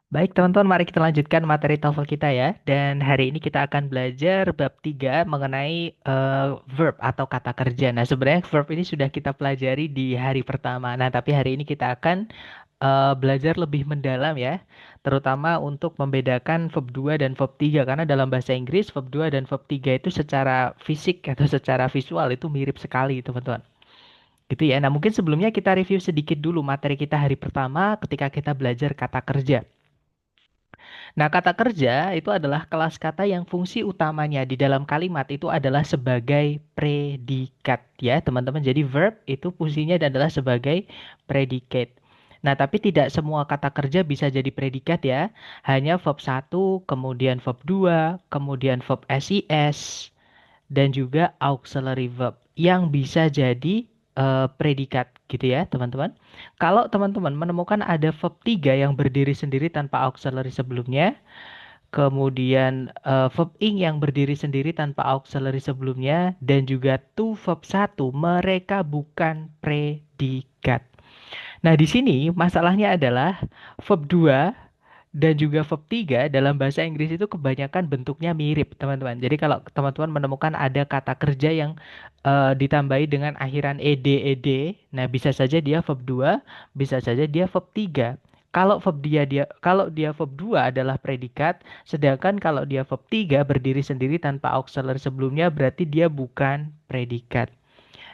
Baik, teman-teman, mari kita lanjutkan materi TOEFL kita ya. Dan hari ini kita akan belajar bab 3 mengenai verb atau kata kerja. Nah, sebenarnya verb ini sudah kita pelajari di hari pertama. Nah, tapi hari ini kita akan belajar lebih mendalam ya. Terutama untuk membedakan verb 2 dan verb 3. Karena dalam bahasa Inggris, verb 2 dan verb 3 itu secara fisik atau secara visual itu mirip sekali, teman-teman. Gitu ya. Nah, mungkin sebelumnya kita review sedikit dulu materi kita hari pertama ketika kita belajar kata kerja. Nah, kata kerja itu adalah kelas kata yang fungsi utamanya di dalam kalimat itu adalah sebagai predikat ya, teman-teman. Jadi verb itu fungsinya adalah sebagai predikat. Nah, tapi tidak semua kata kerja bisa jadi predikat ya. Hanya verb satu, kemudian verb 2, kemudian verb SIS, dan juga auxiliary verb yang bisa jadi predikat gitu ya, teman-teman. Kalau teman-teman menemukan ada verb 3 yang berdiri sendiri tanpa auxiliary sebelumnya, kemudian verb ing yang berdiri sendiri tanpa auxiliary sebelumnya, dan juga to verb satu, mereka bukan predikat. Nah, di sini masalahnya adalah verb 2 dan juga verb 3 dalam bahasa Inggris itu kebanyakan bentuknya mirip, teman-teman. Jadi kalau teman-teman menemukan ada kata kerja yang ditambahi dengan akhiran ed, nah bisa saja dia verb 2, bisa saja dia verb 3. Kalau dia verb 2 adalah predikat, sedangkan kalau dia verb 3 berdiri sendiri tanpa auxiliary sebelumnya berarti dia bukan predikat.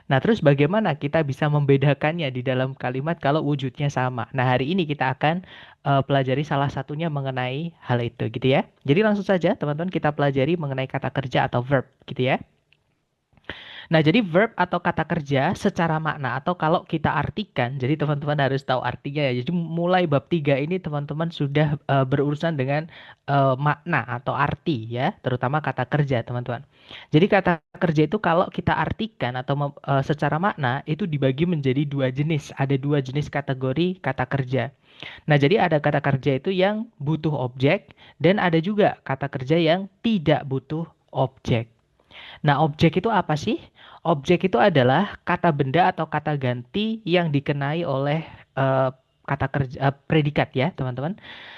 Nah, terus bagaimana kita bisa membedakannya di dalam kalimat kalau wujudnya sama? Nah, hari ini kita akan pelajari salah satunya mengenai hal itu gitu ya. Jadi langsung saja teman-teman kita pelajari mengenai kata kerja atau verb gitu ya. Nah, jadi verb atau kata kerja secara makna atau kalau kita artikan, jadi teman-teman harus tahu artinya ya. Jadi mulai bab 3 ini teman-teman sudah berurusan dengan makna atau arti ya, terutama kata kerja, teman-teman. Jadi kata kerja itu kalau kita artikan atau secara makna itu dibagi menjadi dua jenis. Ada dua jenis kategori kata kerja. Nah, jadi ada kata kerja itu yang butuh objek dan ada juga kata kerja yang tidak butuh objek. Nah, objek itu apa sih? Objek itu adalah kata benda atau kata ganti yang dikenai oleh eh, kata kerja predikat ya, teman-teman.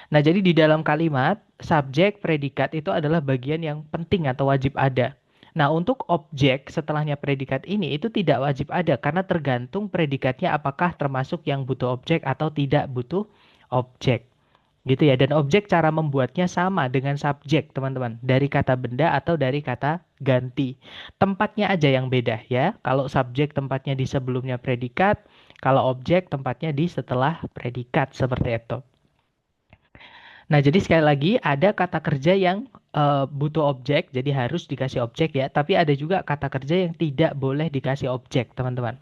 Nah, jadi di dalam kalimat subjek predikat itu adalah bagian yang penting atau wajib ada. Nah, untuk objek setelahnya predikat ini itu tidak wajib ada karena tergantung predikatnya apakah termasuk yang butuh objek atau tidak butuh objek. Gitu ya. Dan objek cara membuatnya sama dengan subjek, teman-teman. Dari kata benda atau dari kata ganti. Tempatnya aja yang beda ya. Kalau subjek tempatnya di sebelumnya predikat, kalau objek tempatnya di setelah predikat seperti itu. Nah, jadi sekali lagi ada kata kerja yang butuh objek, jadi harus dikasih objek ya. Tapi ada juga kata kerja yang tidak boleh dikasih objek, teman-teman.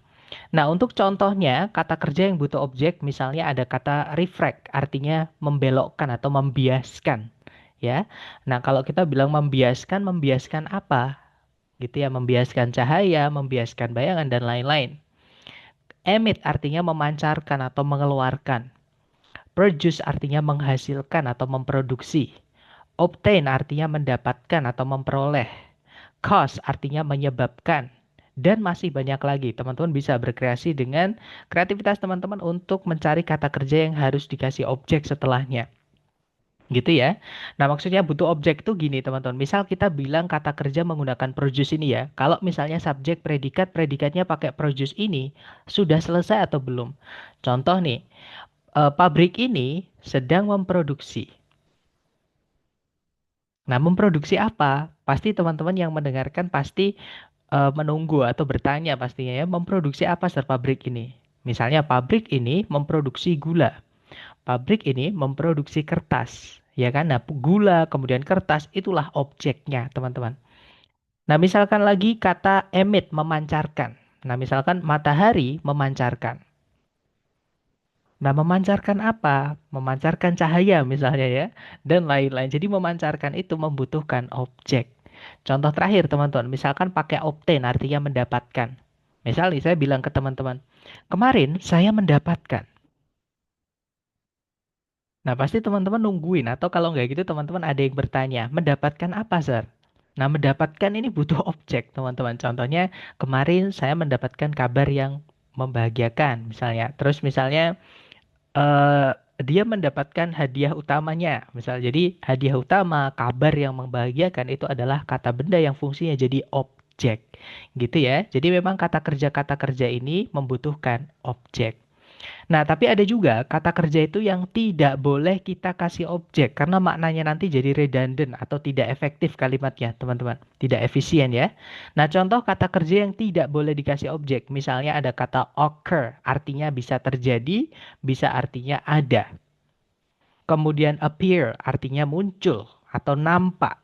Nah, untuk contohnya, kata kerja yang butuh objek, misalnya ada kata refract, artinya membelokkan atau membiaskan, ya. Nah, kalau kita bilang membiaskan, membiaskan apa? Gitu ya, membiaskan cahaya, membiaskan bayangan, dan lain-lain. Emit artinya memancarkan atau mengeluarkan. Produce artinya menghasilkan atau memproduksi. Obtain artinya mendapatkan atau memperoleh. Cause artinya menyebabkan. Dan masih banyak lagi. Teman-teman bisa berkreasi dengan kreativitas teman-teman untuk mencari kata kerja yang harus dikasih objek setelahnya. Gitu ya. Nah, maksudnya butuh objek itu gini, teman-teman. Misal kita bilang kata kerja menggunakan produce ini ya. Kalau misalnya subjek predikat, predikatnya pakai produce ini, sudah selesai atau belum? Contoh nih, pabrik ini sedang memproduksi. Nah, memproduksi apa? Pasti teman-teman yang mendengarkan pasti menunggu atau bertanya pastinya ya, memproduksi apa sir pabrik ini? Misalnya pabrik ini memproduksi gula, pabrik ini memproduksi kertas, ya kan? Nah, gula kemudian kertas itulah objeknya, teman-teman. Nah, misalkan lagi kata emit memancarkan. Nah, misalkan matahari memancarkan. Nah, memancarkan apa? Memancarkan cahaya misalnya ya, dan lain-lain. Jadi memancarkan itu membutuhkan objek. Contoh terakhir teman-teman, misalkan pakai obtain artinya mendapatkan. Misal nih saya bilang ke teman-teman, kemarin saya mendapatkan. Nah, pasti teman-teman nungguin atau kalau nggak gitu teman-teman ada yang bertanya, mendapatkan apa, Sir? Nah, mendapatkan ini butuh objek, teman-teman. Contohnya, kemarin saya mendapatkan kabar yang membahagiakan misalnya. Terus misalnya dia mendapatkan hadiah utamanya. Misal, jadi hadiah utama, kabar yang membahagiakan itu adalah kata benda yang fungsinya jadi objek. Gitu ya. Jadi memang kata kerja ini membutuhkan objek. Nah, tapi ada juga kata kerja itu yang tidak boleh kita kasih objek karena maknanya nanti jadi redundant atau tidak efektif kalimatnya, teman-teman. Tidak efisien ya. Nah, contoh kata kerja yang tidak boleh dikasih objek. Misalnya ada kata occur, artinya bisa terjadi, bisa artinya ada. Kemudian appear, artinya muncul atau nampak.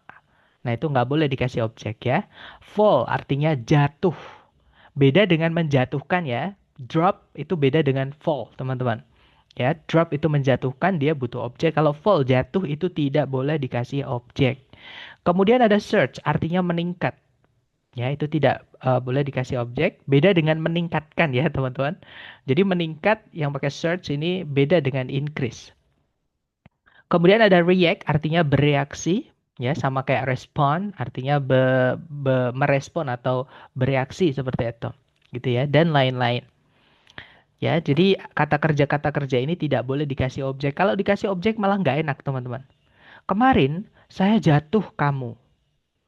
Nah, itu nggak boleh dikasih objek ya. Fall, artinya jatuh. Beda dengan menjatuhkan ya. Drop itu beda dengan fall, teman-teman. Ya, drop itu menjatuhkan, dia butuh objek. Kalau fall, jatuh itu tidak boleh dikasih objek. Kemudian ada search, artinya meningkat. Ya, itu tidak boleh dikasih objek. Beda dengan meningkatkan ya, teman-teman. Jadi meningkat yang pakai search ini beda dengan increase. Kemudian ada react, artinya bereaksi. Ya, sama kayak respond, artinya merespon atau bereaksi seperti itu. Gitu ya, dan lain-lain. Ya, jadi kata kerja ini tidak boleh dikasih objek. Kalau dikasih objek malah nggak enak, teman-teman. Kemarin saya jatuh kamu,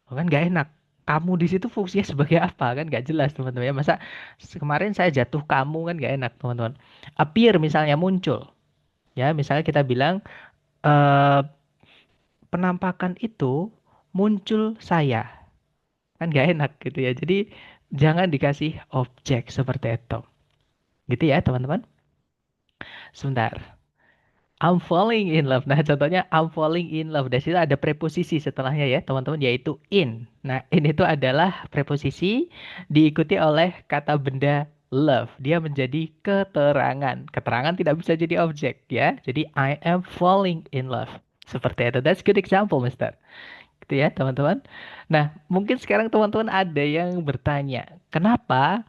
kan nggak enak. Kamu di situ fungsinya sebagai apa kan nggak jelas, teman-teman ya. Masa kemarin saya jatuh kamu kan nggak enak, teman-teman. Appear misalnya muncul, ya misalnya kita bilang eh, penampakan itu muncul saya, kan nggak enak gitu ya. Jadi jangan dikasih objek seperti itu, gitu ya teman-teman. Sebentar. I'm falling in love. Nah, contohnya I'm falling in love. Dari situ ada preposisi setelahnya ya, teman-teman, yaitu in. Nah, in itu adalah preposisi diikuti oleh kata benda love. Dia menjadi keterangan. Keterangan tidak bisa jadi objek ya. Jadi I am falling in love. Seperti itu. That's good example, Mister. Gitu ya, teman-teman. Nah, mungkin sekarang teman-teman ada yang bertanya, kenapa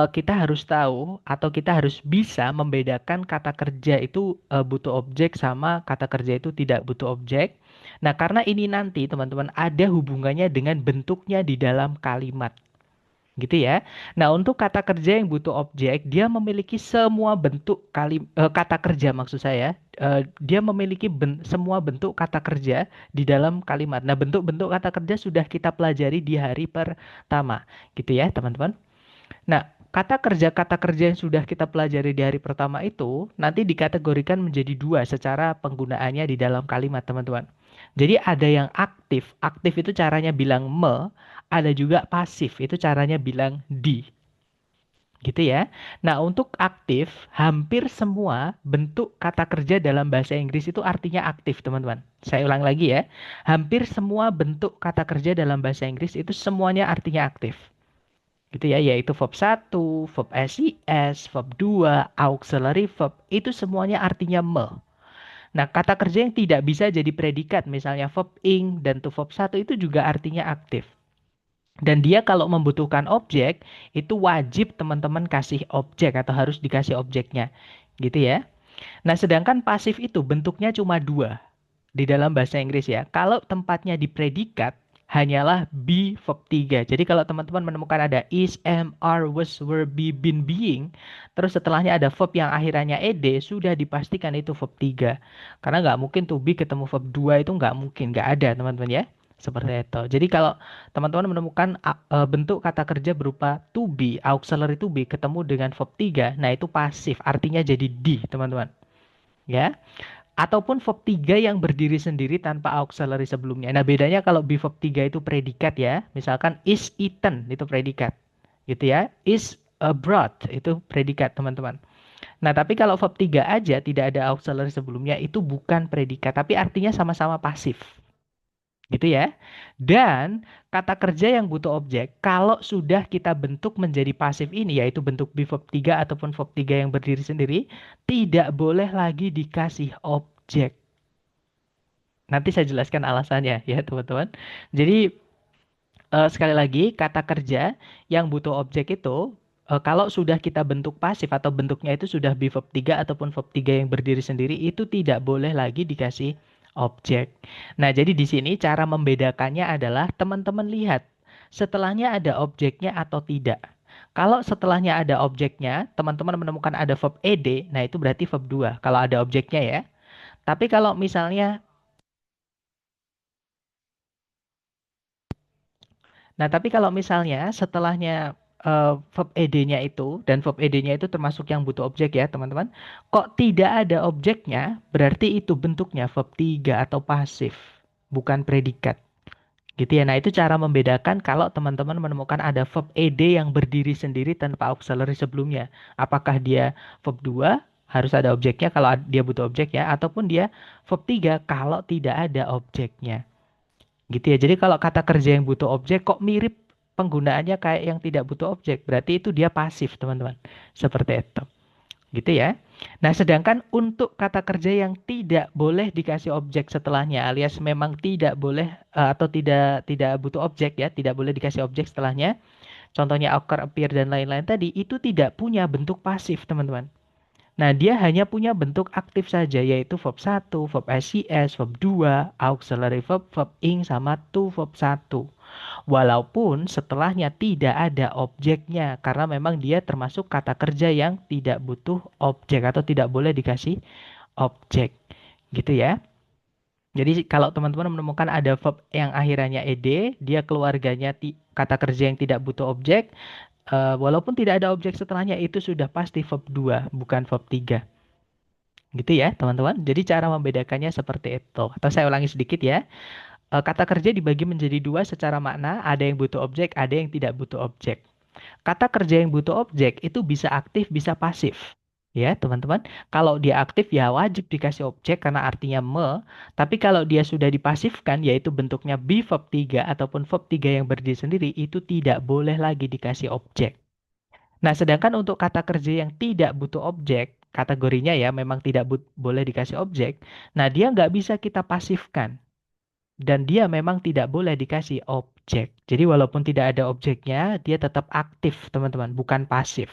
kita harus tahu atau kita harus bisa membedakan kata kerja itu butuh objek sama kata kerja itu tidak butuh objek. Nah, karena ini nanti teman-teman ada hubungannya dengan bentuknya di dalam kalimat. Gitu ya. Nah, untuk kata kerja yang butuh objek, dia memiliki semua bentuk kata kerja maksud saya. Dia memiliki semua bentuk kata kerja di dalam kalimat. Nah, bentuk-bentuk kata kerja sudah kita pelajari di hari pertama. Gitu ya, teman-teman. Nah, kata kerja yang sudah kita pelajari di hari pertama itu nanti dikategorikan menjadi dua secara penggunaannya di dalam kalimat, teman-teman. Jadi ada yang aktif, aktif itu caranya bilang ada juga pasif, itu caranya bilang di. Gitu ya. Nah, untuk aktif, hampir semua bentuk kata kerja dalam bahasa Inggris itu artinya aktif, teman-teman. Saya ulang lagi ya. Hampir semua bentuk kata kerja dalam bahasa Inggris itu semuanya artinya aktif gitu ya, yaitu verb satu, verb SIS, verb 2, auxiliary verb, itu semuanya artinya me. Nah, kata kerja yang tidak bisa jadi predikat, misalnya verb ing dan to verb satu itu juga artinya aktif. Dan dia kalau membutuhkan objek, itu wajib teman-teman kasih objek atau harus dikasih objeknya. Gitu ya. Nah, sedangkan pasif itu bentuknya cuma dua di dalam bahasa Inggris ya. Kalau tempatnya di predikat, hanyalah be verb 3. Jadi kalau teman-teman menemukan ada is, am, are, was, were, be, been, being, terus setelahnya ada verb yang akhirannya ed, sudah dipastikan itu verb 3. Karena nggak mungkin to be ketemu verb 2 itu nggak mungkin, nggak ada teman-teman ya. Seperti itu. Jadi kalau teman-teman menemukan bentuk kata kerja berupa to be, auxiliary to be ketemu dengan verb 3, nah itu pasif, artinya jadi di, teman-teman. Ya. Ataupun verb 3 yang berdiri sendiri tanpa auxiliary sebelumnya. Nah, bedanya kalau be verb 3 itu predikat ya. Misalkan is eaten itu predikat. Gitu ya. Is abroad itu predikat, teman-teman. Nah, tapi kalau verb 3 aja tidak ada auxiliary sebelumnya itu bukan predikat, tapi artinya sama-sama pasif. Gitu ya. Dan kata kerja yang butuh objek, kalau sudah kita bentuk menjadi pasif ini, yaitu bentuk be verb 3 ataupun verb 3 yang berdiri sendiri, tidak boleh lagi dikasih objek. Nanti saya jelaskan alasannya ya teman-teman. Jadi sekali lagi kata kerja yang butuh objek itu kalau sudah kita bentuk pasif atau bentuknya itu sudah be verb 3 ataupun verb 3 yang berdiri sendiri itu tidak boleh lagi dikasih objek. Nah, jadi di sini cara membedakannya adalah teman-teman lihat setelahnya ada objeknya atau tidak. Kalau setelahnya ada objeknya, teman-teman menemukan ada verb ed, nah itu berarti verb 2 kalau ada objeknya ya. Tapi kalau misalnya tapi kalau misalnya setelahnya verb ed-nya itu, dan verb ed-nya itu termasuk yang butuh objek ya, teman-teman. Kok tidak ada objeknya, berarti itu bentuknya verb 3 atau pasif, bukan predikat. Gitu ya. Nah, itu cara membedakan kalau teman-teman menemukan ada verb ed yang berdiri sendiri tanpa auxiliary sebelumnya. Apakah dia verb 2 harus ada objeknya kalau dia butuh objek ya, ataupun dia verb 3 kalau tidak ada objeknya. Gitu ya. Jadi kalau kata kerja yang butuh objek kok mirip penggunaannya kayak yang tidak butuh objek, berarti itu dia pasif, teman-teman. Seperti itu. Gitu ya. Nah, sedangkan untuk kata kerja yang tidak boleh dikasih objek setelahnya, alias memang tidak boleh atau tidak butuh objek ya, tidak boleh dikasih objek setelahnya. Contohnya occur, appear dan lain-lain tadi itu tidak punya bentuk pasif, teman-teman. Nah, dia hanya punya bentuk aktif saja, yaitu verb 1, verb SCS, verb 2, auxiliary verb, verb ing, sama to verb 1. Walaupun setelahnya tidak ada objeknya, karena memang dia termasuk kata kerja yang tidak butuh objek atau tidak boleh dikasih objek. Gitu ya. Jadi kalau teman-teman menemukan ada verb yang akhirannya ed, dia keluarganya kata kerja yang tidak butuh objek, walaupun tidak ada objek setelahnya itu sudah pasti verb 2, bukan verb 3. Gitu ya, teman-teman. Jadi cara membedakannya seperti itu. Atau saya ulangi sedikit ya. Kata kerja dibagi menjadi dua secara makna, ada yang butuh objek, ada yang tidak butuh objek. Kata kerja yang butuh objek itu bisa aktif, bisa pasif. Ya, teman-teman. Kalau dia aktif ya wajib dikasih objek karena artinya tapi kalau dia sudah dipasifkan, yaitu bentuknya be verb 3 ataupun verb 3 yang berdiri sendiri, itu tidak boleh lagi dikasih objek. Nah, sedangkan untuk kata kerja yang tidak butuh objek, kategorinya ya memang tidak boleh dikasih objek, nah dia nggak bisa kita pasifkan. Dan dia memang tidak boleh dikasih objek. Jadi walaupun tidak ada objeknya, dia tetap aktif, teman-teman, bukan pasif.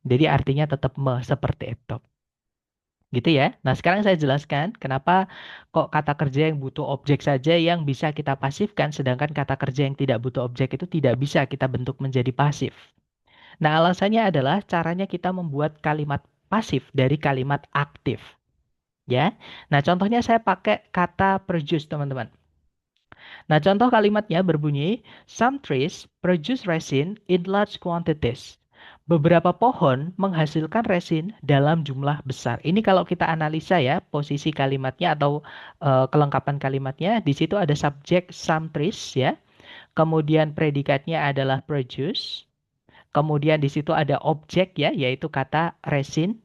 Jadi artinya tetap seperti itu. Gitu ya. Nah, sekarang saya jelaskan kenapa kok kata kerja yang butuh objek saja yang bisa kita pasifkan, sedangkan kata kerja yang tidak butuh objek itu tidak bisa kita bentuk menjadi pasif. Nah, alasannya adalah caranya kita membuat kalimat pasif dari kalimat aktif. Ya. Nah, contohnya saya pakai kata produce, teman-teman. Nah, contoh kalimatnya berbunyi, some trees produce resin in large quantities. Beberapa pohon menghasilkan resin dalam jumlah besar. Ini kalau kita analisa ya, posisi kalimatnya atau kelengkapan kalimatnya, di situ ada subjek some trees ya. Kemudian predikatnya adalah produce. Kemudian di situ ada objek ya, yaitu kata resin.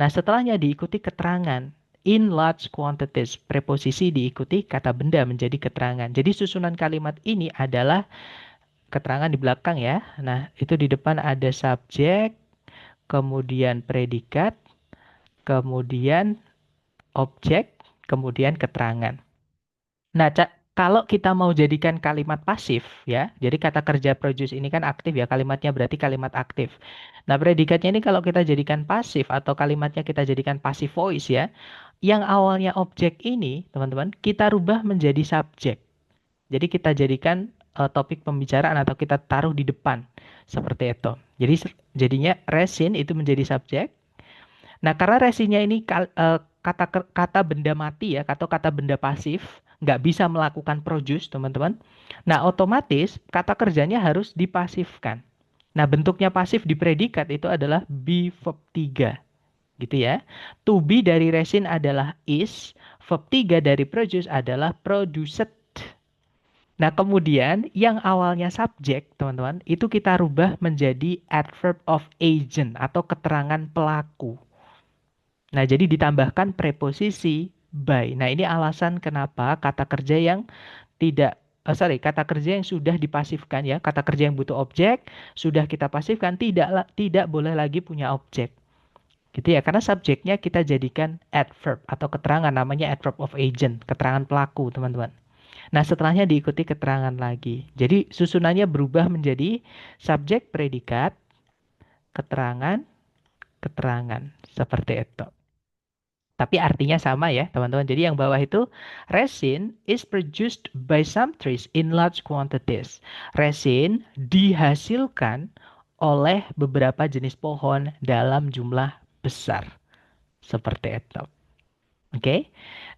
Nah, setelahnya diikuti keterangan. In large quantities, preposisi diikuti kata benda menjadi keterangan. Jadi susunan kalimat ini adalah keterangan di belakang ya. Nah, itu di depan ada subjek, kemudian predikat, kemudian objek, kemudian keterangan. Nah, kalau kita mau jadikan kalimat pasif ya, jadi kata kerja produce ini kan aktif ya, kalimatnya berarti kalimat aktif. Nah, predikatnya ini kalau kita jadikan pasif atau kalimatnya kita jadikan passive voice ya, yang awalnya objek ini, teman-teman, kita rubah menjadi subjek. Jadi kita jadikan topik pembicaraan atau kita taruh di depan seperti itu. Jadi jadinya resin itu menjadi subjek. Nah, karena resinnya ini kata benda mati ya, atau kata benda pasif, nggak bisa melakukan produce, teman-teman. Nah, otomatis kata kerjanya harus dipasifkan. Nah, bentuknya pasif di predikat itu adalah be verb 3. Gitu ya. To be dari resin adalah is, verb 3 dari produce adalah produced. Nah, kemudian yang awalnya subjek, teman-teman, itu kita rubah menjadi adverb of agent atau keterangan pelaku. Nah, jadi ditambahkan preposisi by. Nah, ini alasan kenapa kata kerja yang kata kerja yang sudah dipasifkan ya, kata kerja yang butuh objek, sudah kita pasifkan, tidak boleh lagi punya objek. Gitu ya, karena subjeknya kita jadikan adverb atau keterangan, namanya adverb of agent, keterangan pelaku, teman-teman. Nah, setelahnya diikuti keterangan lagi. Jadi, susunannya berubah menjadi subjek, predikat, keterangan, keterangan. Seperti itu. Tapi artinya sama ya, teman-teman. Jadi yang bawah itu, resin is produced by some trees in large quantities. Resin dihasilkan oleh beberapa jenis pohon dalam jumlah besar. Seperti itu. Oke.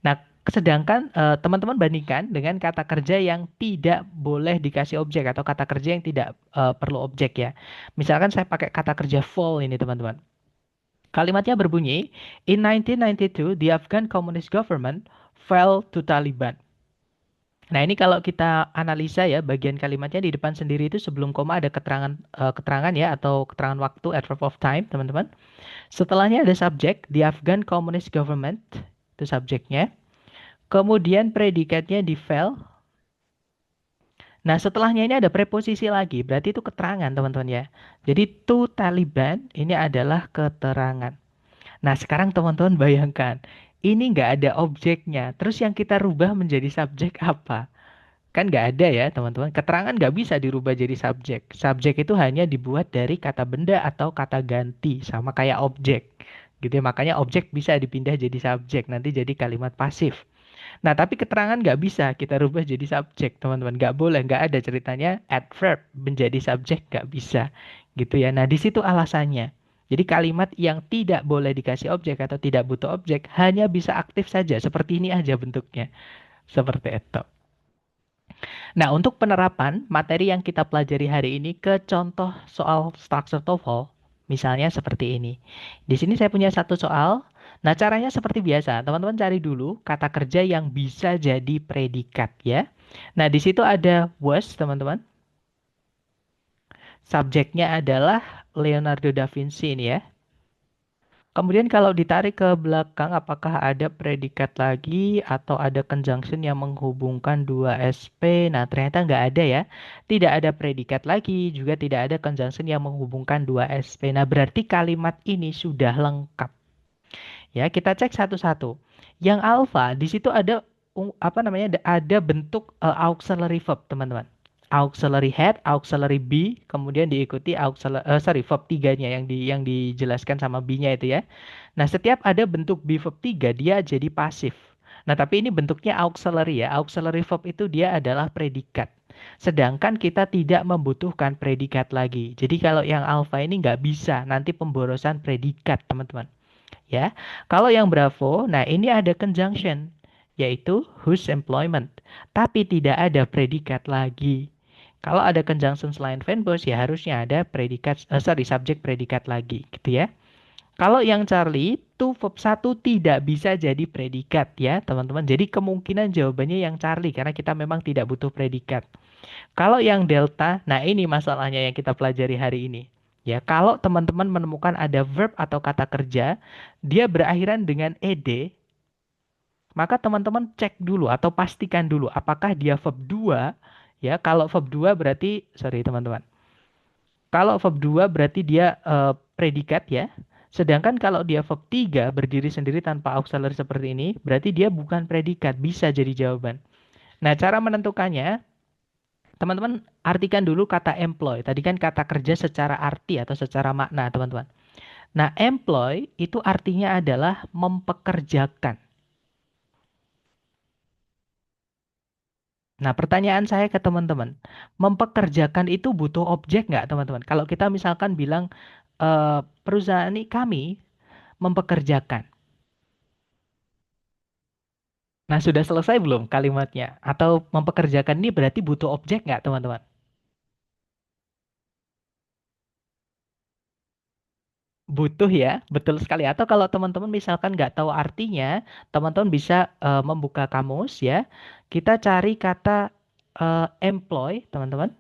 Nah, sedangkan teman-teman bandingkan dengan kata kerja yang tidak boleh dikasih objek atau kata kerja yang tidak perlu objek ya. Misalkan saya pakai kata kerja fall ini teman-teman. Kalimatnya berbunyi, In 1992, the Afghan Communist Government fell to Taliban. Nah, ini kalau kita analisa ya, bagian kalimatnya di depan sendiri itu sebelum koma ada keterangan ya atau keterangan waktu adverb of time, teman-teman. Setelahnya ada subjek, the Afghan Communist Government, itu subjeknya. Kemudian predikatnya di fell. Nah, setelahnya ini ada preposisi lagi, berarti itu keterangan, teman-teman ya. Jadi to Taliban ini adalah keterangan. Nah, sekarang teman-teman bayangkan, ini nggak ada objeknya. Terus yang kita rubah menjadi subjek apa? Kan nggak ada ya, teman-teman. Keterangan nggak bisa dirubah jadi subjek. Subjek itu hanya dibuat dari kata benda atau kata ganti, sama kayak objek. Gitu ya, makanya objek bisa dipindah jadi subjek, nanti jadi kalimat pasif. Nah, tapi keterangan nggak bisa kita rubah jadi subjek, teman-teman. Nggak boleh, nggak ada ceritanya adverb menjadi subjek, nggak bisa. Gitu ya. Nah, di situ alasannya. Jadi kalimat yang tidak boleh dikasih objek atau tidak butuh objek hanya bisa aktif saja. Seperti ini aja bentuknya. Seperti itu. Nah, untuk penerapan materi yang kita pelajari hari ini ke contoh soal structure TOEFL, misalnya seperti ini. Di sini saya punya satu soal. Nah, caranya seperti biasa. Teman-teman cari dulu kata kerja yang bisa jadi predikat ya. Nah, di situ ada was, teman-teman. Subjeknya adalah Leonardo da Vinci ini ya. Kemudian kalau ditarik ke belakang, apakah ada predikat lagi atau ada conjunction yang menghubungkan dua SP? Nah, ternyata nggak ada ya. Tidak ada predikat lagi, juga tidak ada conjunction yang menghubungkan dua SP. Nah, berarti kalimat ini sudah lengkap. Ya, kita cek satu-satu. Yang alpha, di situ ada apa namanya? Ada bentuk auxiliary verb, teman-teman. Auxiliary head, auxiliary be, kemudian diikuti verb tiganya yang dijelaskan sama be-nya itu ya. Nah, setiap ada bentuk be verb 3 dia jadi pasif. Nah, tapi ini bentuknya auxiliary ya. Auxiliary verb itu dia adalah predikat. Sedangkan kita tidak membutuhkan predikat lagi. Jadi kalau yang alpha ini nggak bisa, nanti pemborosan predikat, teman-teman. Ya, kalau yang Bravo, nah ini ada conjunction, yaitu whose employment, tapi tidak ada predikat lagi. Kalau ada conjunction selain verbose, ya harusnya ada subjek predikat lagi, gitu ya. Kalau yang Charlie, to verb 1 tidak bisa jadi predikat ya, teman-teman. Jadi kemungkinan jawabannya yang Charlie, karena kita memang tidak butuh predikat. Kalau yang delta, nah ini masalahnya yang kita pelajari hari ini. Ya, kalau teman-teman menemukan ada verb atau kata kerja, dia berakhiran dengan ed, maka teman-teman cek dulu atau pastikan dulu apakah dia verb 2. Ya, kalau verb 2 berarti, sorry teman-teman. Kalau verb 2 berarti dia predikat ya. Sedangkan kalau dia verb 3 berdiri sendiri tanpa auxiliary seperti ini, berarti dia bukan predikat, bisa jadi jawaban. Nah, cara menentukannya, teman-teman artikan dulu kata employ. Tadi kan kata kerja secara arti atau secara makna, teman-teman. Nah, employ itu artinya adalah mempekerjakan. Nah, pertanyaan saya ke teman-teman, mempekerjakan itu butuh objek nggak, teman-teman? Kalau kita misalkan bilang perusahaan ini kami mempekerjakan. Nah, sudah selesai belum kalimatnya? Atau mempekerjakan ini berarti butuh objek nggak, teman-teman? Butuh ya, betul sekali. Atau kalau teman-teman misalkan nggak tahu artinya, teman-teman bisa membuka kamus ya. Kita cari kata employ, teman-teman.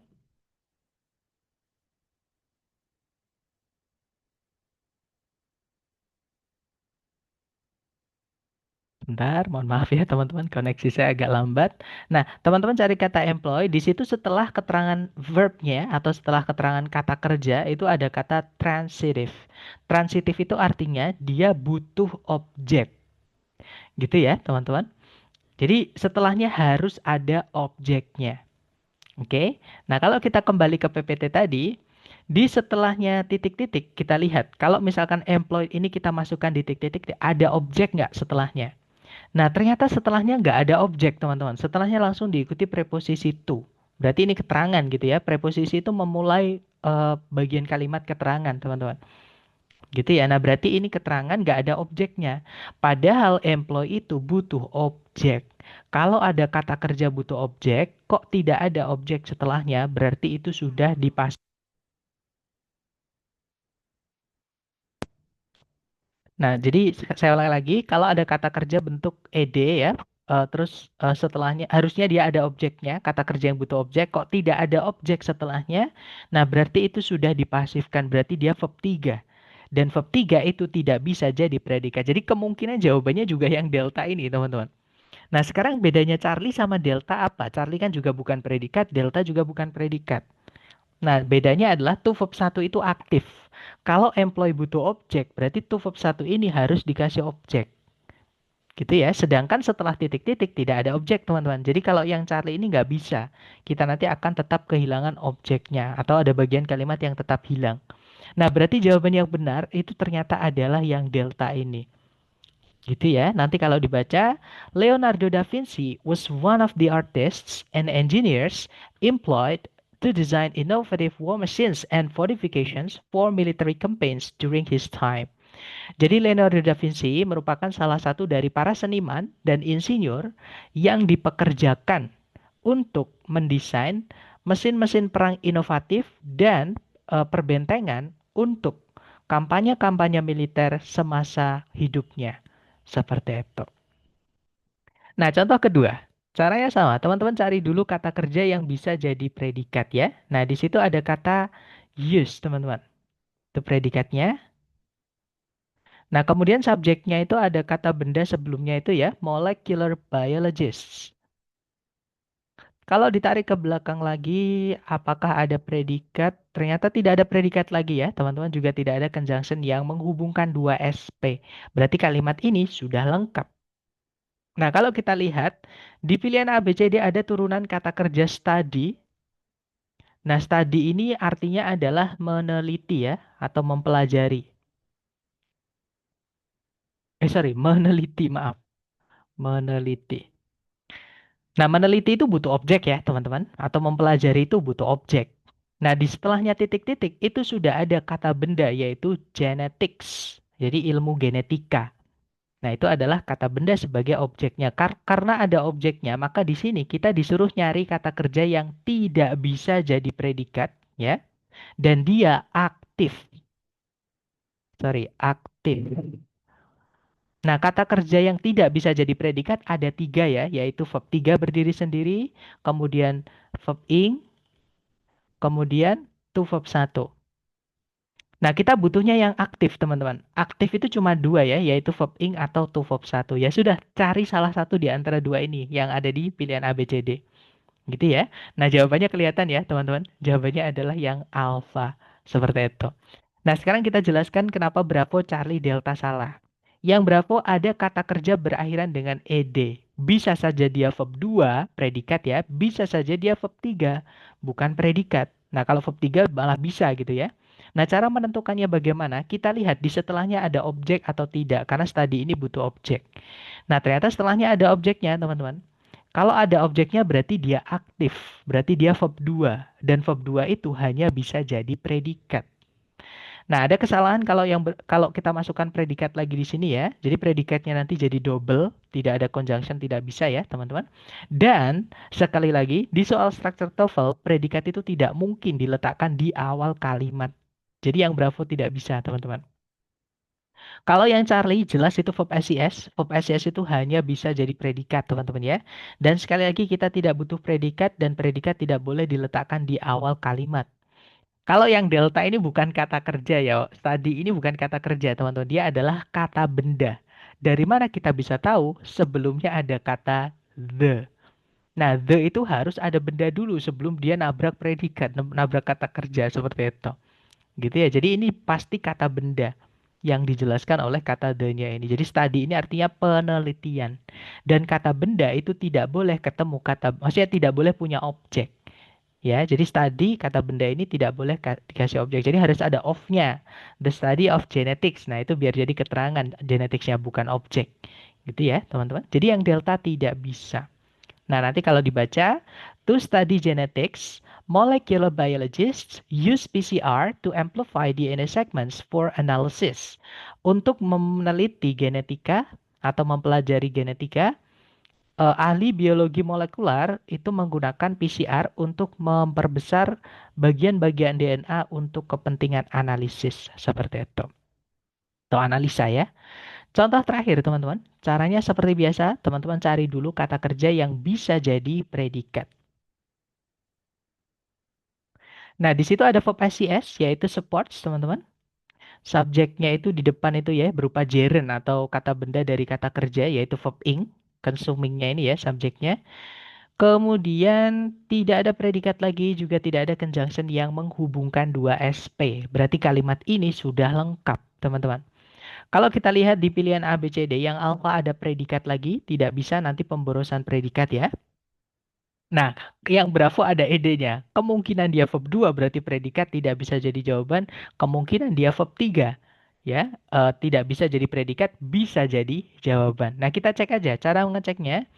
Bentar, mohon maaf ya teman-teman, koneksi saya agak lambat. Nah, teman-teman cari kata employ, di situ setelah keterangan verbnya atau setelah keterangan kata kerja itu ada kata transitive. Transitive itu artinya dia butuh objek. Gitu ya, teman-teman. Jadi setelahnya harus ada objeknya. Oke. Nah, kalau kita kembali ke PPT tadi, di setelahnya titik-titik kita lihat kalau misalkan employed ini kita masukkan di titik-titik ada objek nggak setelahnya. Nah, ternyata setelahnya nggak ada objek, teman-teman. Setelahnya langsung diikuti preposisi to. Berarti ini keterangan gitu ya. Preposisi itu memulai bagian kalimat keterangan, teman-teman. Gitu ya. Nah, berarti ini keterangan nggak ada objeknya. Padahal employee itu butuh objek. Kalau ada kata kerja butuh objek, kok tidak ada objek setelahnya, berarti itu sudah dipas. Nah, jadi saya ulangi lagi, kalau ada kata kerja bentuk ed ya, terus setelahnya harusnya dia ada objeknya, kata kerja yang butuh objek, kok tidak ada objek setelahnya, nah berarti itu sudah dipasifkan, berarti dia verb 3. Dan verb 3 itu tidak bisa jadi predikat. Jadi kemungkinan jawabannya juga yang delta ini, teman-teman. Nah, sekarang bedanya Charlie sama delta apa? Charlie kan juga bukan predikat, delta juga bukan predikat. Nah, bedanya adalah to verb 1 itu aktif. Kalau employee butuh objek, berarti to verb 1 ini harus dikasih objek. Gitu ya. Sedangkan setelah titik-titik tidak ada objek, teman-teman. Jadi kalau yang Charlie ini nggak bisa. Kita nanti akan tetap kehilangan objeknya. Atau ada bagian kalimat yang tetap hilang. Nah, berarti jawaban yang benar itu ternyata adalah yang delta ini. Gitu ya. Nanti kalau dibaca, Leonardo da Vinci was one of the artists and engineers employed to design innovative war machines and fortifications for military campaigns during his time. Jadi Leonardo da Vinci merupakan salah satu dari para seniman dan insinyur yang dipekerjakan untuk mendesain mesin-mesin perang inovatif dan perbentengan untuk kampanye-kampanye militer semasa hidupnya. Seperti itu. Nah, contoh kedua. Caranya sama. Teman-teman cari dulu kata kerja yang bisa jadi predikat ya. Nah, di situ ada kata use, teman-teman. Itu predikatnya. Nah, kemudian subjeknya itu ada kata benda sebelumnya itu ya, molecular biologists. Kalau ditarik ke belakang lagi, apakah ada predikat? Ternyata tidak ada predikat lagi ya, teman-teman, juga tidak ada conjunction yang menghubungkan dua SP. Berarti kalimat ini sudah lengkap. Nah, kalau kita lihat di pilihan A, B, C, D ada turunan kata kerja study. Nah, study ini artinya adalah meneliti ya, atau mempelajari. Sorry, meneliti, maaf. Meneliti. Nah, meneliti itu butuh objek ya, teman-teman. Atau mempelajari itu butuh objek. Nah, di setelahnya titik-titik itu sudah ada kata benda yaitu genetics. Jadi ilmu genetika. Nah, itu adalah kata benda sebagai objeknya. Karena ada objeknya, maka di sini kita disuruh nyari kata kerja yang tidak bisa jadi predikat, ya. Dan dia aktif. Sorry, aktif. Nah, kata kerja yang tidak bisa jadi predikat ada tiga ya, yaitu verb 3 berdiri sendiri, kemudian verb ing, kemudian to verb 1. Nah, kita butuhnya yang aktif, teman-teman. Aktif itu cuma dua ya, yaitu verb ing atau to verb 1. Ya sudah, cari salah satu di antara dua ini yang ada di pilihan A, B, C, D. Gitu ya. Nah, jawabannya kelihatan ya, teman-teman. Jawabannya adalah yang alpha. Seperti itu. Nah, sekarang kita jelaskan kenapa Bravo, Charlie, Delta salah. Yang Bravo ada kata kerja berakhiran dengan ed. Bisa saja dia verb 2, predikat ya. Bisa saja dia verb 3, bukan predikat. Nah, kalau verb 3 malah bisa gitu ya. Nah, cara menentukannya bagaimana? Kita lihat di setelahnya ada objek atau tidak. Karena tadi ini butuh objek. Nah, ternyata setelahnya ada objeknya, teman-teman. Kalau ada objeknya berarti dia aktif. Berarti dia verb 2. Dan verb 2 itu hanya bisa jadi predikat. Nah, ada kesalahan kalau kalau kita masukkan predikat lagi di sini ya. Jadi predikatnya nanti jadi double, tidak ada conjunction, tidak bisa ya, teman-teman. Dan sekali lagi, di soal structure TOEFL, predikat itu tidak mungkin diletakkan di awal kalimat. Jadi yang Bravo tidak bisa, teman-teman. Kalau yang Charlie jelas itu verb SIS. Verb SIS itu hanya bisa jadi predikat, teman-teman ya. Dan sekali lagi kita tidak butuh predikat dan predikat tidak boleh diletakkan di awal kalimat. Kalau yang delta ini bukan kata kerja ya. Tadi ini bukan kata kerja, teman-teman. Dia adalah kata benda. Dari mana kita bisa tahu? Sebelumnya ada kata the. Nah, the itu harus ada benda dulu sebelum dia nabrak predikat, nabrak kata kerja seperti itu. Gitu ya. Jadi ini pasti kata benda yang dijelaskan oleh kata the-nya ini. Jadi study ini artinya penelitian. Dan kata benda itu tidak boleh ketemu maksudnya tidak boleh punya objek. Ya, jadi study kata benda ini tidak boleh dikasih objek. Jadi harus ada of-nya. The study of genetics. Nah, itu biar jadi keterangan geneticsnya bukan objek. Gitu ya, teman-teman. Jadi yang delta tidak bisa. Nah, nanti kalau dibaca, to study genetics, molecular biologists use PCR to amplify DNA segments for analysis. Untuk meneliti genetika atau mempelajari genetika, ahli biologi molekular itu menggunakan PCR untuk memperbesar bagian-bagian DNA untuk kepentingan analisis seperti itu. Atau analisa ya. Contoh terakhir teman-teman, caranya seperti biasa, teman-teman cari dulu kata kerja yang bisa jadi predikat. Nah, di situ ada verb SCS, yaitu supports teman-teman. Subjeknya itu di depan itu ya, berupa gerund atau kata benda dari kata kerja, yaitu verb ing. Consumingnya ini ya, subjeknya. Kemudian tidak ada predikat lagi, juga tidak ada conjunction yang menghubungkan dua SP. Berarti kalimat ini sudah lengkap, teman-teman. Kalau kita lihat di pilihan A, B, C, D, yang alfa ada predikat lagi, tidak bisa nanti pemborosan predikat ya. Nah, yang bravo ada ed-nya. Kemungkinan dia verb 2 berarti predikat tidak bisa jadi jawaban. Kemungkinan dia verb 3 ya, tidak bisa jadi predikat, bisa jadi jawaban. Nah, kita cek aja cara mengeceknya.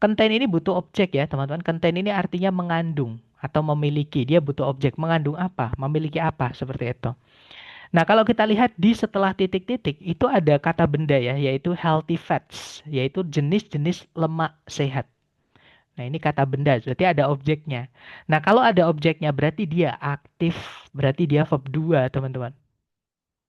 Contain ini butuh objek ya, teman-teman. Contain ini artinya mengandung atau memiliki. Dia butuh objek. Mengandung apa? Memiliki apa? Seperti itu. Nah, kalau kita lihat di setelah titik-titik, itu ada kata benda ya, yaitu healthy fats, yaitu jenis-jenis lemak sehat. Nah, ini kata benda, berarti ada objeknya. Nah, kalau ada objeknya, berarti dia aktif, berarti dia verb 2, teman-teman.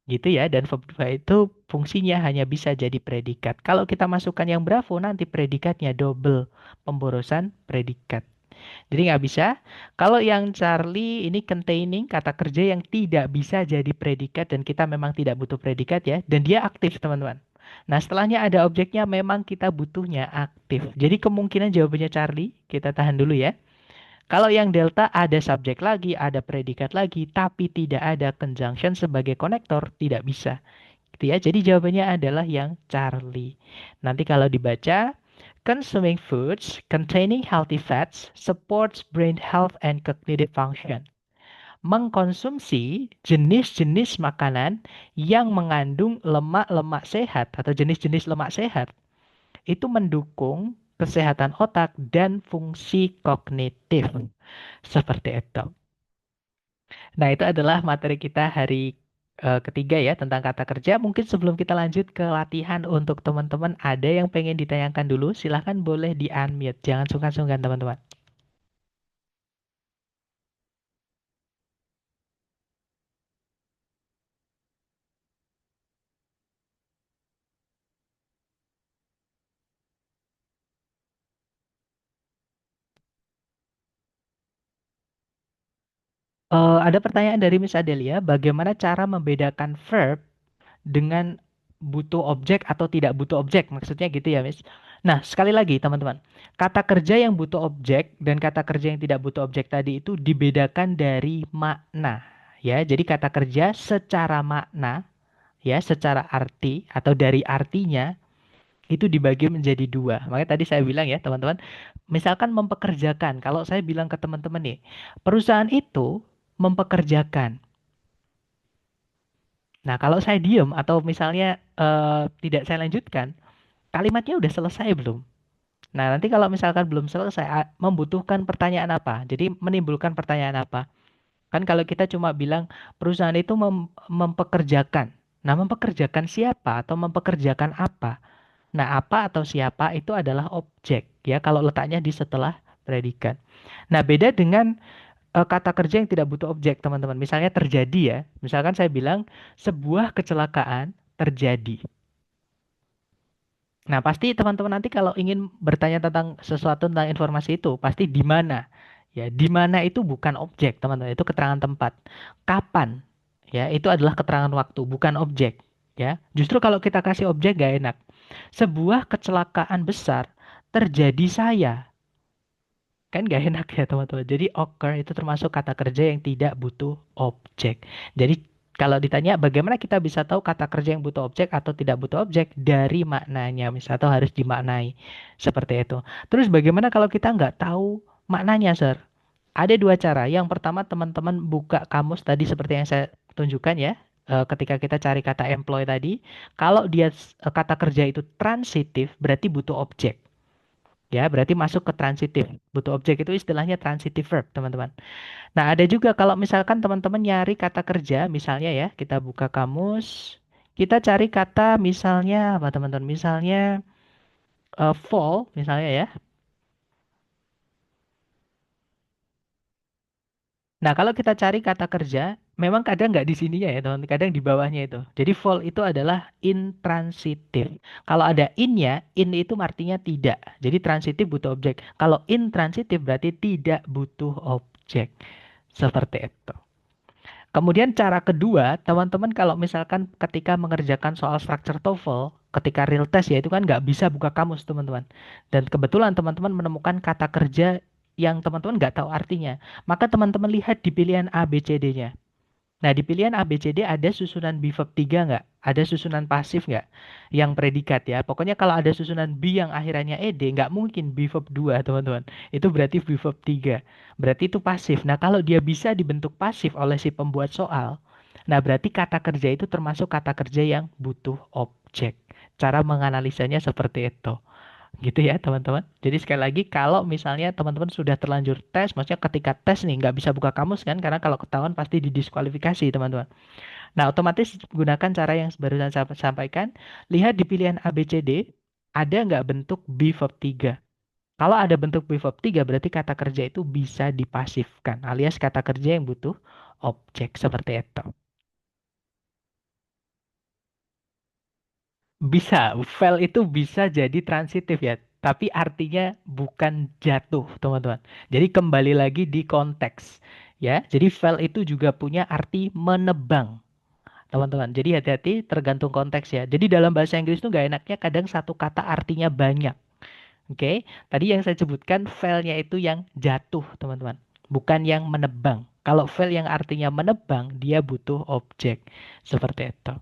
Gitu ya, dan verb 2 itu fungsinya hanya bisa jadi predikat. Kalau kita masukkan yang bravo, nanti predikatnya double, pemborosan predikat. Jadi nggak bisa. Kalau yang Charlie ini containing kata kerja yang tidak bisa jadi predikat dan kita memang tidak butuh predikat ya. Dan dia aktif teman-teman. Nah setelahnya ada objeknya memang kita butuhnya aktif. Jadi kemungkinan jawabannya Charlie. Kita tahan dulu ya. Kalau yang delta ada subjek lagi, ada predikat lagi, tapi tidak ada conjunction sebagai konektor, tidak bisa. Gitu ya. Jadi jawabannya adalah yang Charlie. Nanti kalau dibaca, consuming foods containing healthy fats supports brain health and cognitive function. Mengkonsumsi jenis-jenis makanan yang mengandung lemak-lemak sehat atau jenis-jenis lemak sehat itu mendukung kesehatan otak dan fungsi kognitif. Seperti itu. Nah, itu adalah materi kita hari ketiga ya tentang kata kerja. Mungkin sebelum kita lanjut ke latihan untuk teman-teman, ada yang pengen ditanyakan dulu, silahkan boleh di-unmute. Jangan sungkan-sungkan teman-teman. Ada pertanyaan dari Miss Adelia, bagaimana cara membedakan verb dengan butuh objek atau tidak butuh objek? Maksudnya gitu ya, Miss. Nah, sekali lagi teman-teman, kata kerja yang butuh objek dan kata kerja yang tidak butuh objek tadi itu dibedakan dari makna. Ya, jadi kata kerja secara makna ya secara arti atau dari artinya itu dibagi menjadi dua. Makanya tadi saya bilang ya teman-teman, misalkan mempekerjakan. Kalau saya bilang ke teman-teman nih, perusahaan itu mempekerjakan. Nah, kalau saya diem atau misalnya tidak saya lanjutkan, kalimatnya udah selesai belum? Nah, nanti kalau misalkan belum selesai, membutuhkan pertanyaan apa? Jadi menimbulkan pertanyaan apa? Kan kalau kita cuma bilang perusahaan itu mempekerjakan. Nah, mempekerjakan siapa atau mempekerjakan apa? Nah, apa atau siapa itu adalah objek ya kalau letaknya di setelah predikat. Nah, beda dengan kata kerja yang tidak butuh objek, teman-teman. Misalnya terjadi ya. Misalkan saya bilang sebuah kecelakaan terjadi. Nah, pasti teman-teman nanti kalau ingin bertanya tentang sesuatu tentang informasi itu, pasti di mana. Ya, di mana itu bukan objek, teman-teman. Itu keterangan tempat. Kapan? Ya, itu adalah keterangan waktu, bukan objek. Ya, justru kalau kita kasih objek gak enak. Sebuah kecelakaan besar terjadi saya. Kan gak enak ya, teman-teman. Jadi occur itu termasuk kata kerja yang tidak butuh objek. Jadi kalau ditanya bagaimana kita bisa tahu kata kerja yang butuh objek atau tidak butuh objek dari maknanya, misalnya atau harus dimaknai seperti itu. Terus bagaimana kalau kita nggak tahu maknanya, Sir? Ada dua cara. Yang pertama teman-teman buka kamus tadi seperti yang saya tunjukkan ya. Ketika kita cari kata employ tadi, kalau dia kata kerja itu transitif berarti butuh objek. Ya, berarti masuk ke transitif. Butuh objek itu istilahnya transitive verb, teman-teman. Nah, ada juga kalau misalkan teman-teman nyari kata kerja, misalnya ya, kita buka kamus, kita cari kata misalnya apa, teman-teman? Misalnya fall, misalnya ya. Nah, kalau kita cari kata kerja, memang kadang nggak di sininya ya, teman. Kadang di bawahnya itu. Jadi fall itu adalah intransitif. Kalau ada in-nya, in itu artinya tidak. Jadi transitif butuh objek. Kalau intransitif berarti tidak butuh objek. Seperti itu. Kemudian cara kedua, teman-teman kalau misalkan ketika mengerjakan soal structure TOEFL, ketika real test ya itu kan nggak bisa buka kamus teman-teman. Dan kebetulan teman-teman menemukan kata kerja yang teman-teman nggak tahu artinya. Maka teman-teman lihat di pilihan A, B, C, D-nya. Nah, di pilihan A, B, C, D ada susunan be verb 3 nggak? Ada susunan pasif nggak? Yang predikat ya. Pokoknya kalau ada susunan be yang akhirannya ed, nggak mungkin be verb 2, teman-teman. Itu berarti be verb 3. Berarti itu pasif. Nah, kalau dia bisa dibentuk pasif oleh si pembuat soal, nah berarti kata kerja itu termasuk kata kerja yang butuh objek. Cara menganalisanya seperti itu. Gitu ya teman-teman. Jadi sekali lagi kalau misalnya teman-teman sudah terlanjur tes, maksudnya ketika tes nih nggak bisa buka kamus kan, karena kalau ketahuan pasti didiskualifikasi teman-teman. Nah otomatis gunakan cara yang barusan saya sampaikan, lihat di pilihan A, B, C, D, ada nggak bentuk be verb 3. Kalau ada bentuk be verb 3 berarti kata kerja itu bisa dipasifkan, alias kata kerja yang butuh objek seperti itu. Bisa, fail itu bisa jadi transitif ya, tapi artinya bukan jatuh, teman-teman. Jadi kembali lagi di konteks, ya. Jadi fail itu juga punya arti menebang, teman-teman. Jadi hati-hati tergantung konteks ya. Jadi dalam bahasa Inggris itu nggak enaknya kadang satu kata artinya banyak. Oke, tadi yang saya sebutkan failnya itu yang jatuh, teman-teman, bukan yang menebang. Kalau fail yang artinya menebang, dia butuh objek, seperti itu.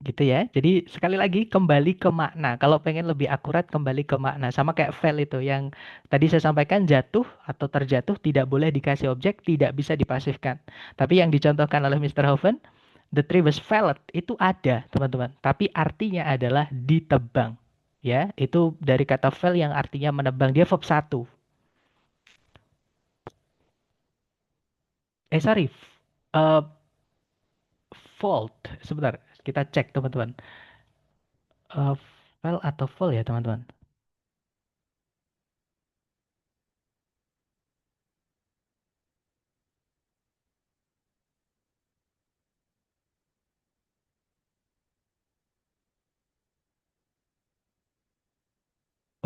Gitu ya. Jadi sekali lagi kembali ke makna. Kalau pengen lebih akurat kembali ke makna. Sama kayak fail itu yang tadi saya sampaikan jatuh atau terjatuh tidak boleh dikasih objek, tidak bisa dipasifkan. Tapi yang dicontohkan oleh Mr. Hoven, the tree was felled itu ada, teman-teman. Tapi artinya adalah ditebang. Ya, itu dari kata fell yang artinya menebang. Dia verb satu. Sorry. Uh, fault. Sebentar, kita cek teman-teman. Fell atau fall ya, teman-teman?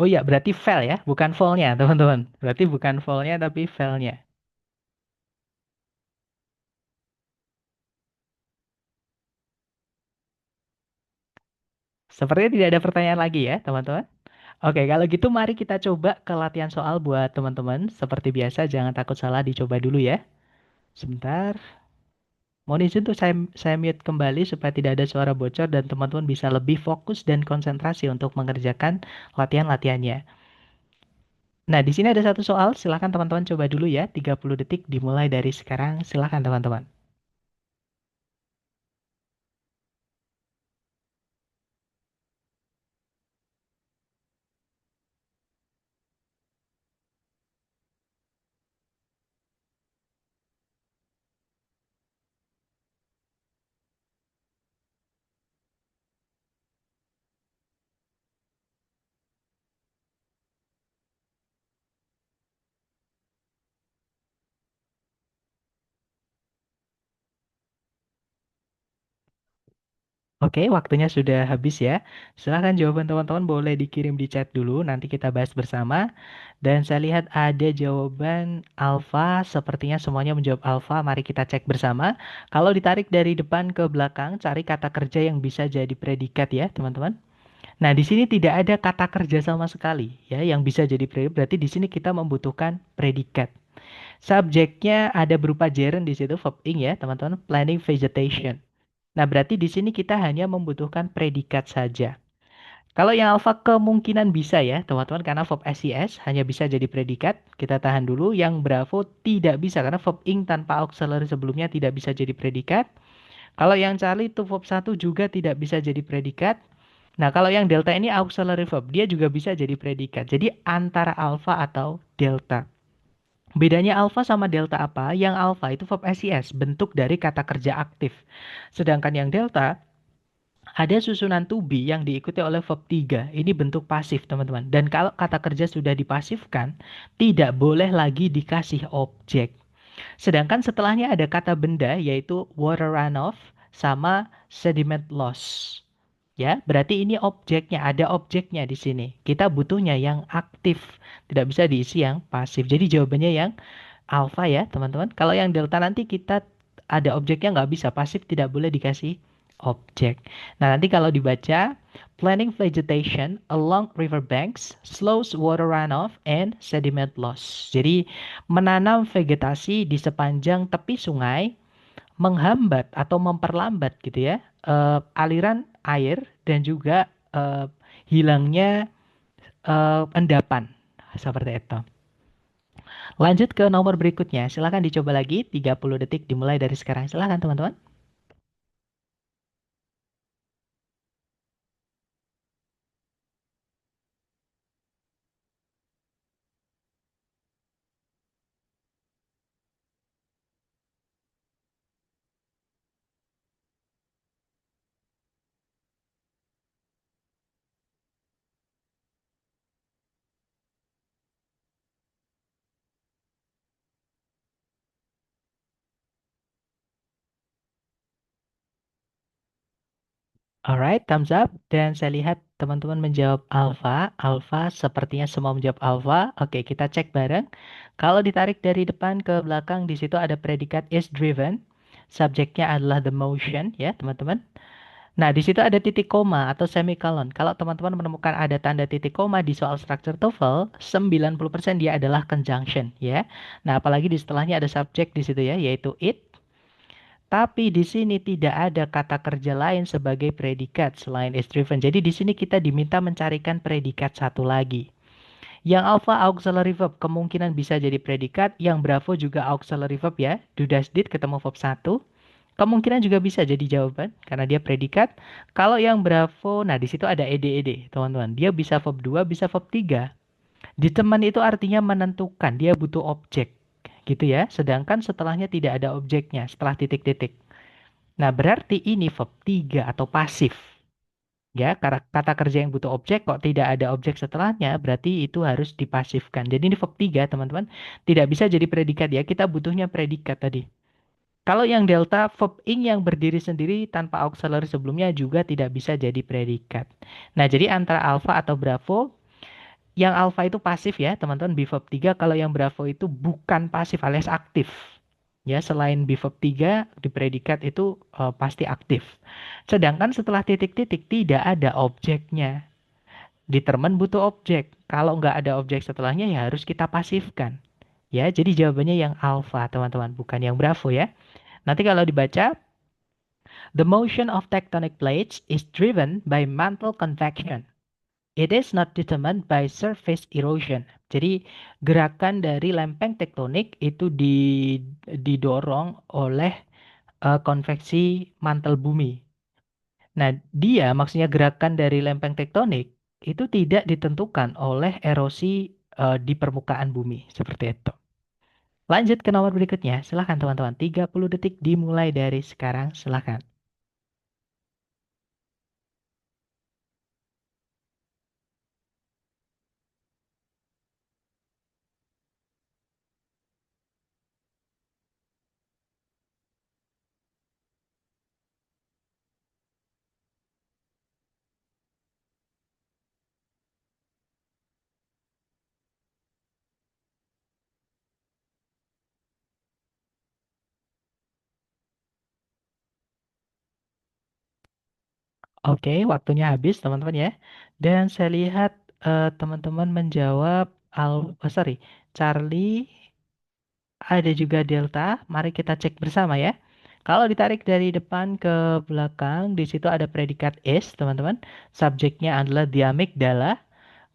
Oh iya, berarti fail ya, bukan fall-nya, teman-teman. Berarti bukan fall-nya, tapi fail-nya. Sepertinya tidak ada pertanyaan lagi ya, teman-teman. Oke, kalau gitu mari kita coba ke latihan soal buat teman-teman. Seperti biasa, jangan takut salah, dicoba dulu ya. Sebentar. Mohon izin tuh saya mute kembali supaya tidak ada suara bocor dan teman-teman bisa lebih fokus dan konsentrasi untuk mengerjakan latihan-latihannya. Nah, di sini ada satu soal, silakan teman-teman coba dulu ya. 30 detik dimulai dari sekarang, silakan teman-teman. Oke, waktunya sudah habis ya. Silahkan jawaban teman-teman boleh dikirim di chat dulu, nanti kita bahas bersama. Dan saya lihat ada jawaban alfa, sepertinya semuanya menjawab alfa. Mari kita cek bersama. Kalau ditarik dari depan ke belakang, cari kata kerja yang bisa jadi predikat ya, teman-teman. Nah, di sini tidak ada kata kerja sama sekali ya yang bisa jadi predikat. Berarti di sini kita membutuhkan predikat. Subjeknya ada berupa gerund di situ, verb ing ya, teman-teman. Planning vegetation. Nah, berarti di sini kita hanya membutuhkan predikat saja. Kalau yang alfa kemungkinan bisa ya, teman-teman, karena verb SES hanya bisa jadi predikat. Kita tahan dulu. Yang bravo tidak bisa, karena verb ing tanpa auxiliary sebelumnya tidak bisa jadi predikat. Kalau yang Charlie itu verb satu juga tidak bisa jadi predikat. Nah, kalau yang delta ini auxiliary verb, dia juga bisa jadi predikat. Jadi antara alpha atau delta. Bedanya alpha sama delta apa? Yang alpha itu verb SES, bentuk dari kata kerja aktif. Sedangkan yang delta ada susunan to be yang diikuti oleh verb 3. Ini bentuk pasif, teman-teman. Dan kalau kata kerja sudah dipasifkan, tidak boleh lagi dikasih objek. Sedangkan setelahnya ada kata benda, yaitu water runoff sama sediment loss. Ya, berarti ini objeknya, ada objeknya di sini. Kita butuhnya yang aktif, tidak bisa diisi yang pasif. Jadi jawabannya yang alpha ya, teman-teman. Kalau yang delta nanti kita ada objeknya nggak bisa, pasif tidak boleh dikasih objek. Nah, nanti kalau dibaca, planting vegetation along river banks slows water runoff and sediment loss. Jadi, menanam vegetasi di sepanjang tepi sungai menghambat atau memperlambat gitu ya, aliran air dan juga hilangnya endapan seperti itu. Lanjut ke nomor berikutnya. Silahkan dicoba lagi. 30 detik dimulai dari sekarang. Silahkan teman-teman. Alright, thumbs up. Dan saya lihat teman-teman menjawab alpha. Alpha sepertinya semua menjawab alpha. Oke, kita cek bareng. Kalau ditarik dari depan ke belakang, di situ ada predikat is driven. Subjeknya adalah the motion, ya teman-teman. Nah, di situ ada titik koma atau semicolon. Kalau teman-teman menemukan ada tanda titik koma di soal structure TOEFL, 90% dia adalah conjunction, ya. Nah, apalagi di setelahnya ada subjek di situ ya, yaitu it. Tapi di sini tidak ada kata kerja lain sebagai predikat selain is driven. Jadi di sini kita diminta mencarikan predikat satu lagi. Yang alpha auxiliary verb kemungkinan bisa jadi predikat, yang bravo juga auxiliary verb ya. Do, does, did ketemu verb satu. Kemungkinan juga bisa jadi jawaban karena dia predikat. Kalau yang bravo, nah di situ ada ed, teman-teman. Dia bisa verb 2, bisa verb 3. Determine itu artinya menentukan, dia butuh objek. Gitu ya. Sedangkan setelahnya tidak ada objeknya, setelah titik-titik. Nah, berarti ini verb 3 atau pasif. Ya, kata kerja yang butuh objek kok tidak ada objek setelahnya, berarti itu harus dipasifkan. Jadi ini verb 3, teman-teman. Tidak bisa jadi predikat ya, kita butuhnya predikat tadi. Kalau yang delta, verb ing yang berdiri sendiri tanpa auxiliary sebelumnya juga tidak bisa jadi predikat. Nah, jadi antara alpha atau bravo, yang alpha itu pasif ya, teman-teman, be verb 3. Kalau yang bravo itu bukan pasif alias aktif. Ya, selain be verb 3, di predikat itu pasti aktif. Sedangkan setelah titik-titik tidak ada objeknya. Determine butuh objek. Kalau nggak ada objek setelahnya ya harus kita pasifkan. Ya, jadi jawabannya yang alpha, teman-teman, bukan yang bravo ya. Nanti kalau dibaca, the motion of tectonic plates is driven by mantle convection. It is not determined by surface erosion. Jadi gerakan dari lempeng tektonik itu didorong oleh konveksi mantel bumi. Nah, dia maksudnya gerakan dari lempeng tektonik itu tidak ditentukan oleh erosi di permukaan bumi. Seperti itu. Lanjut ke nomor berikutnya. Silahkan teman-teman. 30 detik dimulai dari sekarang. Silahkan. Oke, waktunya habis teman-teman ya. Dan saya lihat teman-teman menjawab sorry, Charlie, ada juga Delta. Mari kita cek bersama ya. Kalau ditarik dari depan ke belakang, di situ ada predikat is, teman-teman. Subjeknya adalah the amygdala.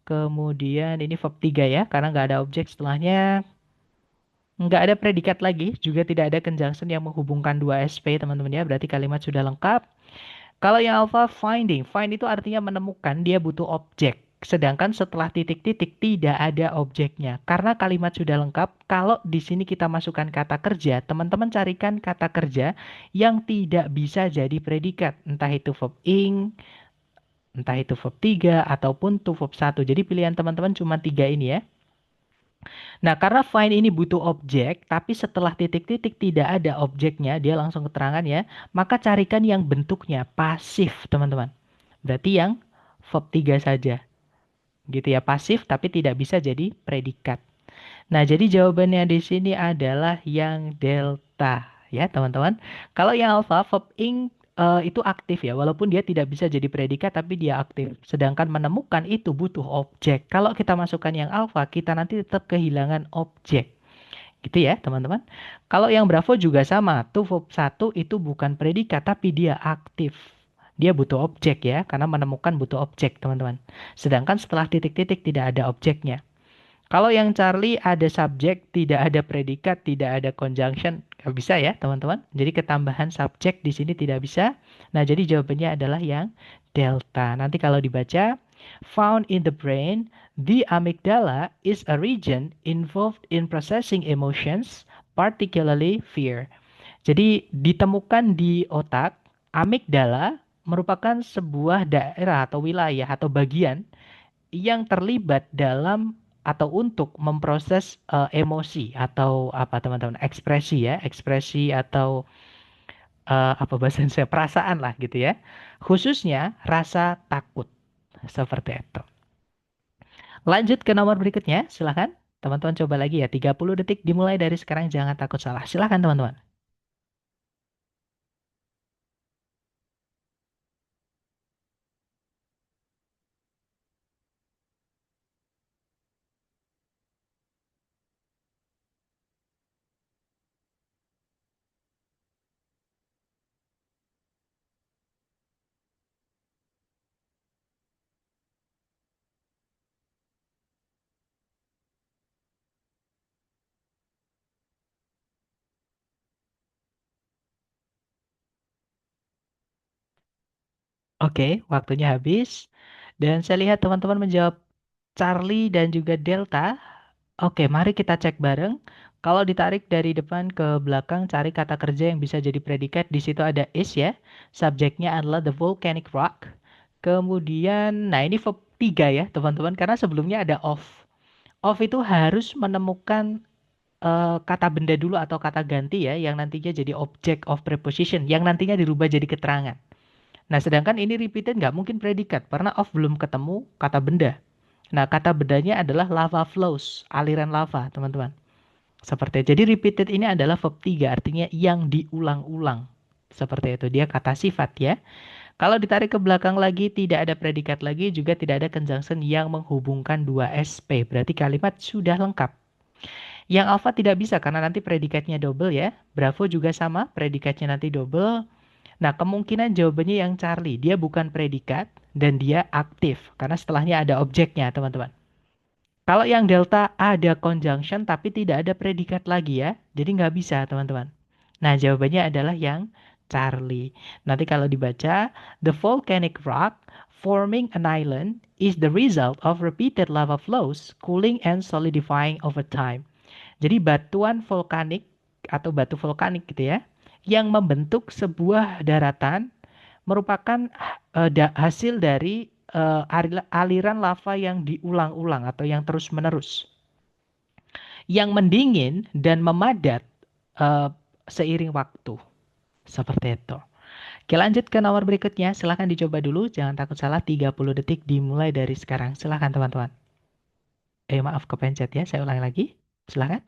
Kemudian ini verb 3 ya, karena nggak ada objek setelahnya. Nggak ada predikat lagi, juga tidak ada conjunction yang menghubungkan dua SP, teman-teman ya. Berarti kalimat sudah lengkap. Kalau yang alpha finding, find itu artinya menemukan, dia butuh objek. Sedangkan setelah titik-titik tidak ada objeknya. Karena kalimat sudah lengkap, kalau di sini kita masukkan kata kerja, teman-teman carikan kata kerja yang tidak bisa jadi predikat. Entah itu verb ing, entah itu verb 3, ataupun to verb 1. Jadi pilihan teman-teman cuma tiga ini ya. Nah, karena find ini butuh objek, tapi setelah titik-titik tidak ada objeknya, dia langsung keterangan ya, maka carikan yang bentuknya pasif, teman-teman. Berarti yang verb 3 saja. Gitu ya, pasif tapi tidak bisa jadi predikat. Nah, jadi jawabannya di sini adalah yang delta ya, teman-teman. Kalau yang alpha, verb ing itu aktif ya, walaupun dia tidak bisa jadi predikat tapi dia aktif. Sedangkan menemukan itu butuh objek. Kalau kita masukkan yang alpha, kita nanti tetap kehilangan objek. Gitu ya, teman-teman. Kalau yang Bravo juga sama. To verb 1 itu bukan predikat, tapi dia aktif. Dia butuh objek ya, karena menemukan butuh objek, teman-teman. Sedangkan setelah titik-titik tidak ada objeknya. Kalau yang Charlie ada subjek, tidak ada predikat, tidak ada conjunction, nggak bisa ya, teman-teman. Jadi ketambahan subjek di sini tidak bisa. Nah, jadi jawabannya adalah yang delta. Nanti kalau dibaca, found in the brain, the amygdala is a region involved in processing emotions, particularly fear. Jadi ditemukan di otak, amigdala merupakan sebuah daerah atau wilayah atau bagian yang terlibat dalam atau untuk memproses emosi atau apa teman-teman, ekspresi ya, ekspresi atau apa bahasa saya, perasaan lah gitu ya, khususnya rasa takut seperti itu. Lanjut ke nomor berikutnya, silahkan teman-teman, coba lagi ya, 30 detik dimulai dari sekarang, jangan takut salah, silahkan teman-teman. Oke, waktunya habis. Dan saya lihat teman-teman menjawab Charlie dan juga Delta. Oke, mari kita cek bareng. Kalau ditarik dari depan ke belakang, cari kata kerja yang bisa jadi predikat. Di situ ada is ya. Subjeknya adalah the volcanic rock. Kemudian, nah ini verb 3 ya, teman-teman. Karena sebelumnya ada of. Of itu harus menemukan kata benda dulu atau kata ganti ya, yang nantinya jadi object of preposition, yang nantinya dirubah jadi keterangan. Nah, sedangkan ini repeated nggak mungkin predikat, karena of belum ketemu kata benda. Nah, kata bendanya adalah lava flows, aliran lava, teman-teman. Seperti itu. Jadi repeated ini adalah verb 3, artinya yang diulang-ulang. Seperti itu, dia kata sifat ya. Kalau ditarik ke belakang lagi, tidak ada predikat lagi, juga tidak ada conjunction yang menghubungkan dua SP. Berarti kalimat sudah lengkap. Yang alpha tidak bisa karena nanti predikatnya double ya. Bravo juga sama, predikatnya nanti double. Nah, kemungkinan jawabannya yang Charlie. Dia bukan predikat dan dia aktif. Karena setelahnya ada objeknya, teman-teman. Kalau yang delta ada conjunction tapi tidak ada predikat lagi ya. Jadi nggak bisa, teman-teman. Nah, jawabannya adalah yang Charlie. Nanti kalau dibaca, the volcanic rock forming an island is the result of repeated lava flows cooling and solidifying over time. Jadi batuan vulkanik atau batu vulkanik gitu ya, yang membentuk sebuah daratan merupakan hasil dari aliran lava yang diulang-ulang atau yang terus-menerus, yang mendingin dan memadat eh, seiring waktu. Seperti itu. Oke, lanjut ke nomor berikutnya. Silahkan dicoba dulu. Jangan takut salah. 30 detik dimulai dari sekarang. Silahkan teman-teman. Maaf kepencet ya. Saya ulangi lagi. Silahkan.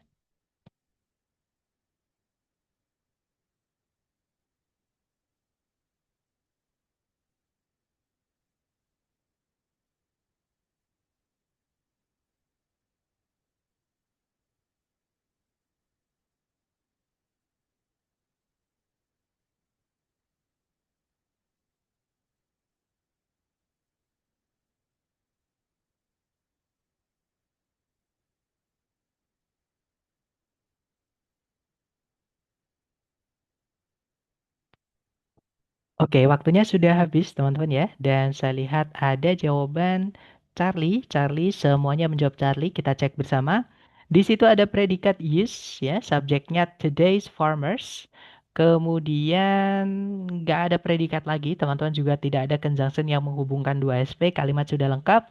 Oke, waktunya sudah habis teman-teman ya. Dan saya lihat ada jawaban Charlie. Charlie, semuanya menjawab Charlie. Kita cek bersama. Di situ ada predikat use ya, subjeknya today's farmers. Kemudian nggak ada predikat lagi, teman-teman juga tidak ada conjunction yang menghubungkan dua SP. Kalimat sudah lengkap.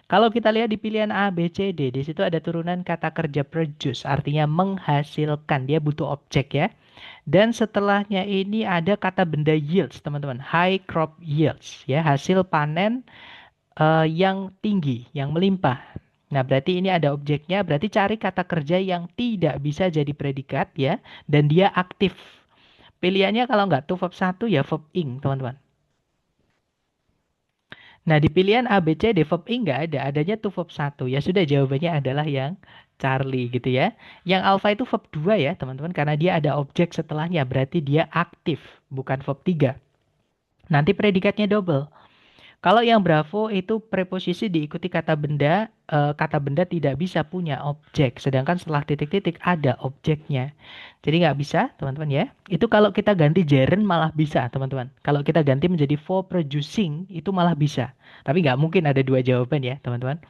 Kalau kita lihat di pilihan A, B, C, D, di situ ada turunan kata kerja produce, artinya menghasilkan. Dia butuh objek ya. Dan setelahnya ini ada kata benda yields, teman-teman. High crop yields, ya, hasil panen yang tinggi, yang melimpah. Nah, berarti ini ada objeknya, berarti cari kata kerja yang tidak bisa jadi predikat, ya, dan dia aktif. Pilihannya kalau nggak to verb 1, ya verb ing, teman-teman. Nah, di pilihan A, B, C, D, verb ing nggak ada, adanya to verb 1. Ya sudah, jawabannya adalah yang Charlie gitu ya. Yang alpha itu verb 2 ya, teman-teman, karena dia ada objek setelahnya, berarti dia aktif, bukan verb 3. Nanti predikatnya double. Kalau yang Bravo itu preposisi diikuti kata benda tidak bisa punya objek, sedangkan setelah titik-titik ada objeknya. Jadi nggak bisa, teman-teman ya. Itu kalau kita ganti gerund malah bisa, teman-teman. Kalau kita ganti menjadi for producing, itu malah bisa. Tapi nggak mungkin ada dua jawaban ya, teman-teman.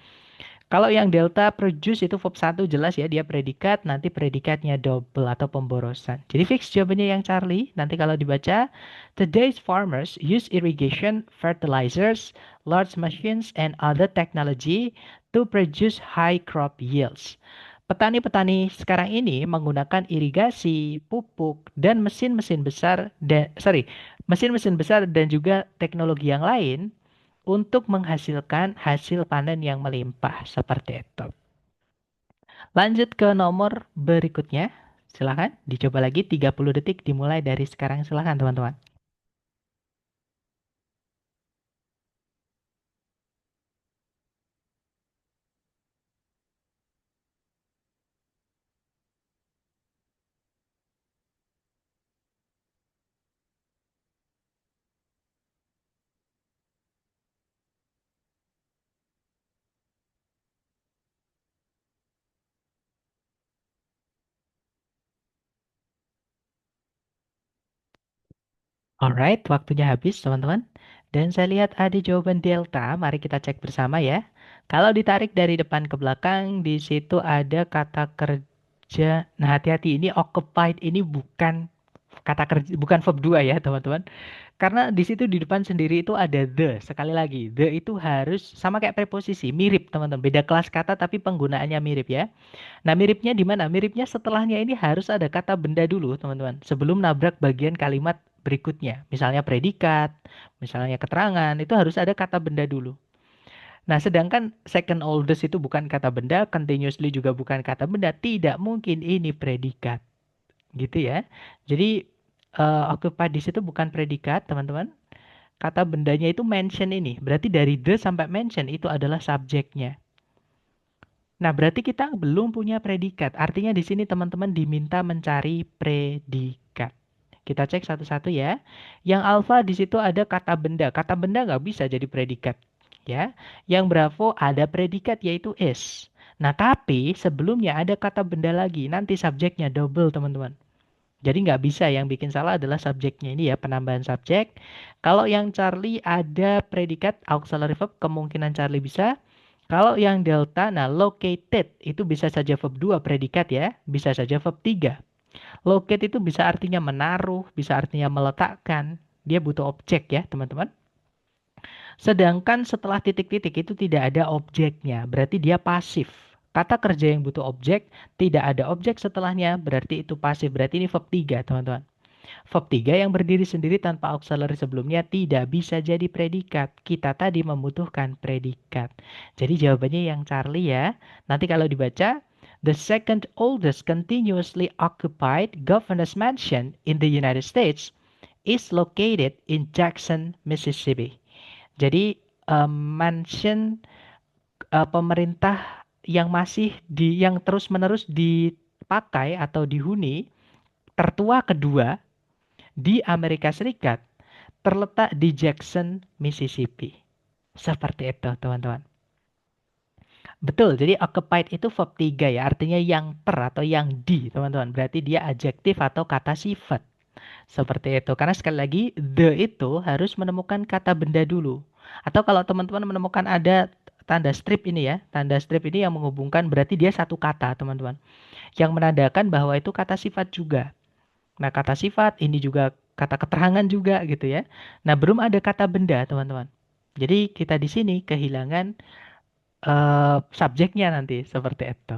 Kalau yang delta produce itu verb 1 jelas ya, dia predikat, nanti predikatnya double atau pemborosan. Jadi fix jawabannya yang Charlie. Nanti kalau dibaca, today's farmers use irrigation, fertilizers, large machines, and other technology to produce high crop yields. Petani-petani sekarang ini menggunakan irigasi, pupuk, dan mesin-mesin besar dan juga teknologi yang lain untuk menghasilkan hasil panen yang melimpah seperti itu. Lanjut ke nomor berikutnya. Silahkan dicoba lagi 30 detik dimulai dari sekarang. Silahkan teman-teman. Alright, waktunya habis teman-teman. Dan saya lihat ada jawaban delta. Mari kita cek bersama ya. Kalau ditarik dari depan ke belakang, di situ ada kata kerja. Nah, hati-hati, ini occupied ini bukan kata kerja, bukan verb 2 ya, teman-teman. Karena di situ di depan sendiri itu ada the. Sekali lagi, the itu harus sama kayak preposisi, mirip, teman-teman. Beda kelas kata tapi penggunaannya mirip ya. Nah, miripnya di mana? Miripnya setelahnya ini harus ada kata benda dulu, teman-teman. Sebelum nabrak bagian kalimat berikutnya. Misalnya predikat, misalnya keterangan, itu harus ada kata benda dulu. Nah, sedangkan second oldest itu bukan kata benda, continuously juga bukan kata benda, tidak mungkin ini predikat. Gitu ya. Jadi, occupied di situ bukan predikat, teman-teman. Kata bendanya itu mention ini. Berarti dari the sampai mention itu adalah subjeknya. Nah, berarti kita belum punya predikat. Artinya di sini teman-teman diminta mencari predikat. Kita cek satu-satu ya. Yang alfa di situ ada kata benda. Kata benda nggak bisa jadi predikat. Ya. Yang bravo ada predikat yaitu is. Nah, tapi sebelumnya ada kata benda lagi. Nanti subjeknya double, teman-teman. Jadi nggak bisa, yang bikin salah adalah subjeknya ini ya, penambahan subjek. Kalau yang Charlie ada predikat auxiliary verb, kemungkinan Charlie bisa. Kalau yang delta, nah located itu bisa saja verb 2 predikat ya, bisa saja verb 3. Locate itu bisa artinya menaruh, bisa artinya meletakkan. Dia butuh objek ya, teman-teman. Sedangkan setelah titik-titik itu tidak ada objeknya, berarti dia pasif. Kata kerja yang butuh objek, tidak ada objek setelahnya, berarti itu pasif. Berarti ini verb 3, teman-teman. Verb 3 yang berdiri sendiri tanpa auxiliary sebelumnya tidak bisa jadi predikat. Kita tadi membutuhkan predikat. Jadi jawabannya yang Charlie ya. Nanti kalau dibaca, the second oldest continuously occupied governor's mansion in the United States is located in Jackson, Mississippi. Jadi mansion pemerintah yang masih yang terus-menerus dipakai atau dihuni tertua kedua di Amerika Serikat terletak di Jackson, Mississippi. Seperti itu, teman-teman. Betul, jadi occupied itu verb 3 ya, artinya yang atau yang di, teman-teman. Berarti dia adjektif atau kata sifat. Seperti itu. Karena sekali lagi, the itu harus menemukan kata benda dulu. Atau kalau teman-teman menemukan ada tanda strip ini ya, tanda strip ini yang menghubungkan berarti dia satu kata, teman-teman. Yang menandakan bahwa itu kata sifat juga. Nah, kata sifat ini juga kata keterangan juga gitu ya. Nah, belum ada kata benda, teman-teman. Jadi kita di sini kehilangan subjeknya nanti seperti itu.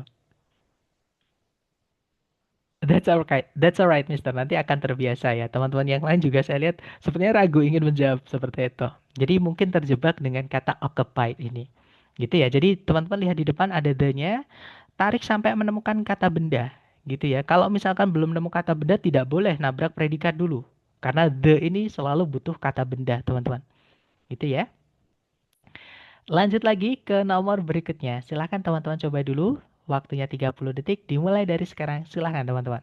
That's alright, Mister. Nanti akan terbiasa ya. Teman-teman yang lain juga saya lihat sepertinya ragu ingin menjawab seperti itu. Jadi mungkin terjebak dengan kata occupied ini. Gitu ya. Jadi teman-teman lihat di depan ada the-nya, tarik sampai menemukan kata benda. Gitu ya. Kalau misalkan belum nemu kata benda, tidak boleh nabrak predikat dulu. Karena the ini selalu butuh kata benda, teman-teman. Gitu ya. Lanjut lagi ke nomor berikutnya. Silahkan teman-teman coba dulu. Waktunya 30 detik. Dimulai dari sekarang. Silahkan teman-teman.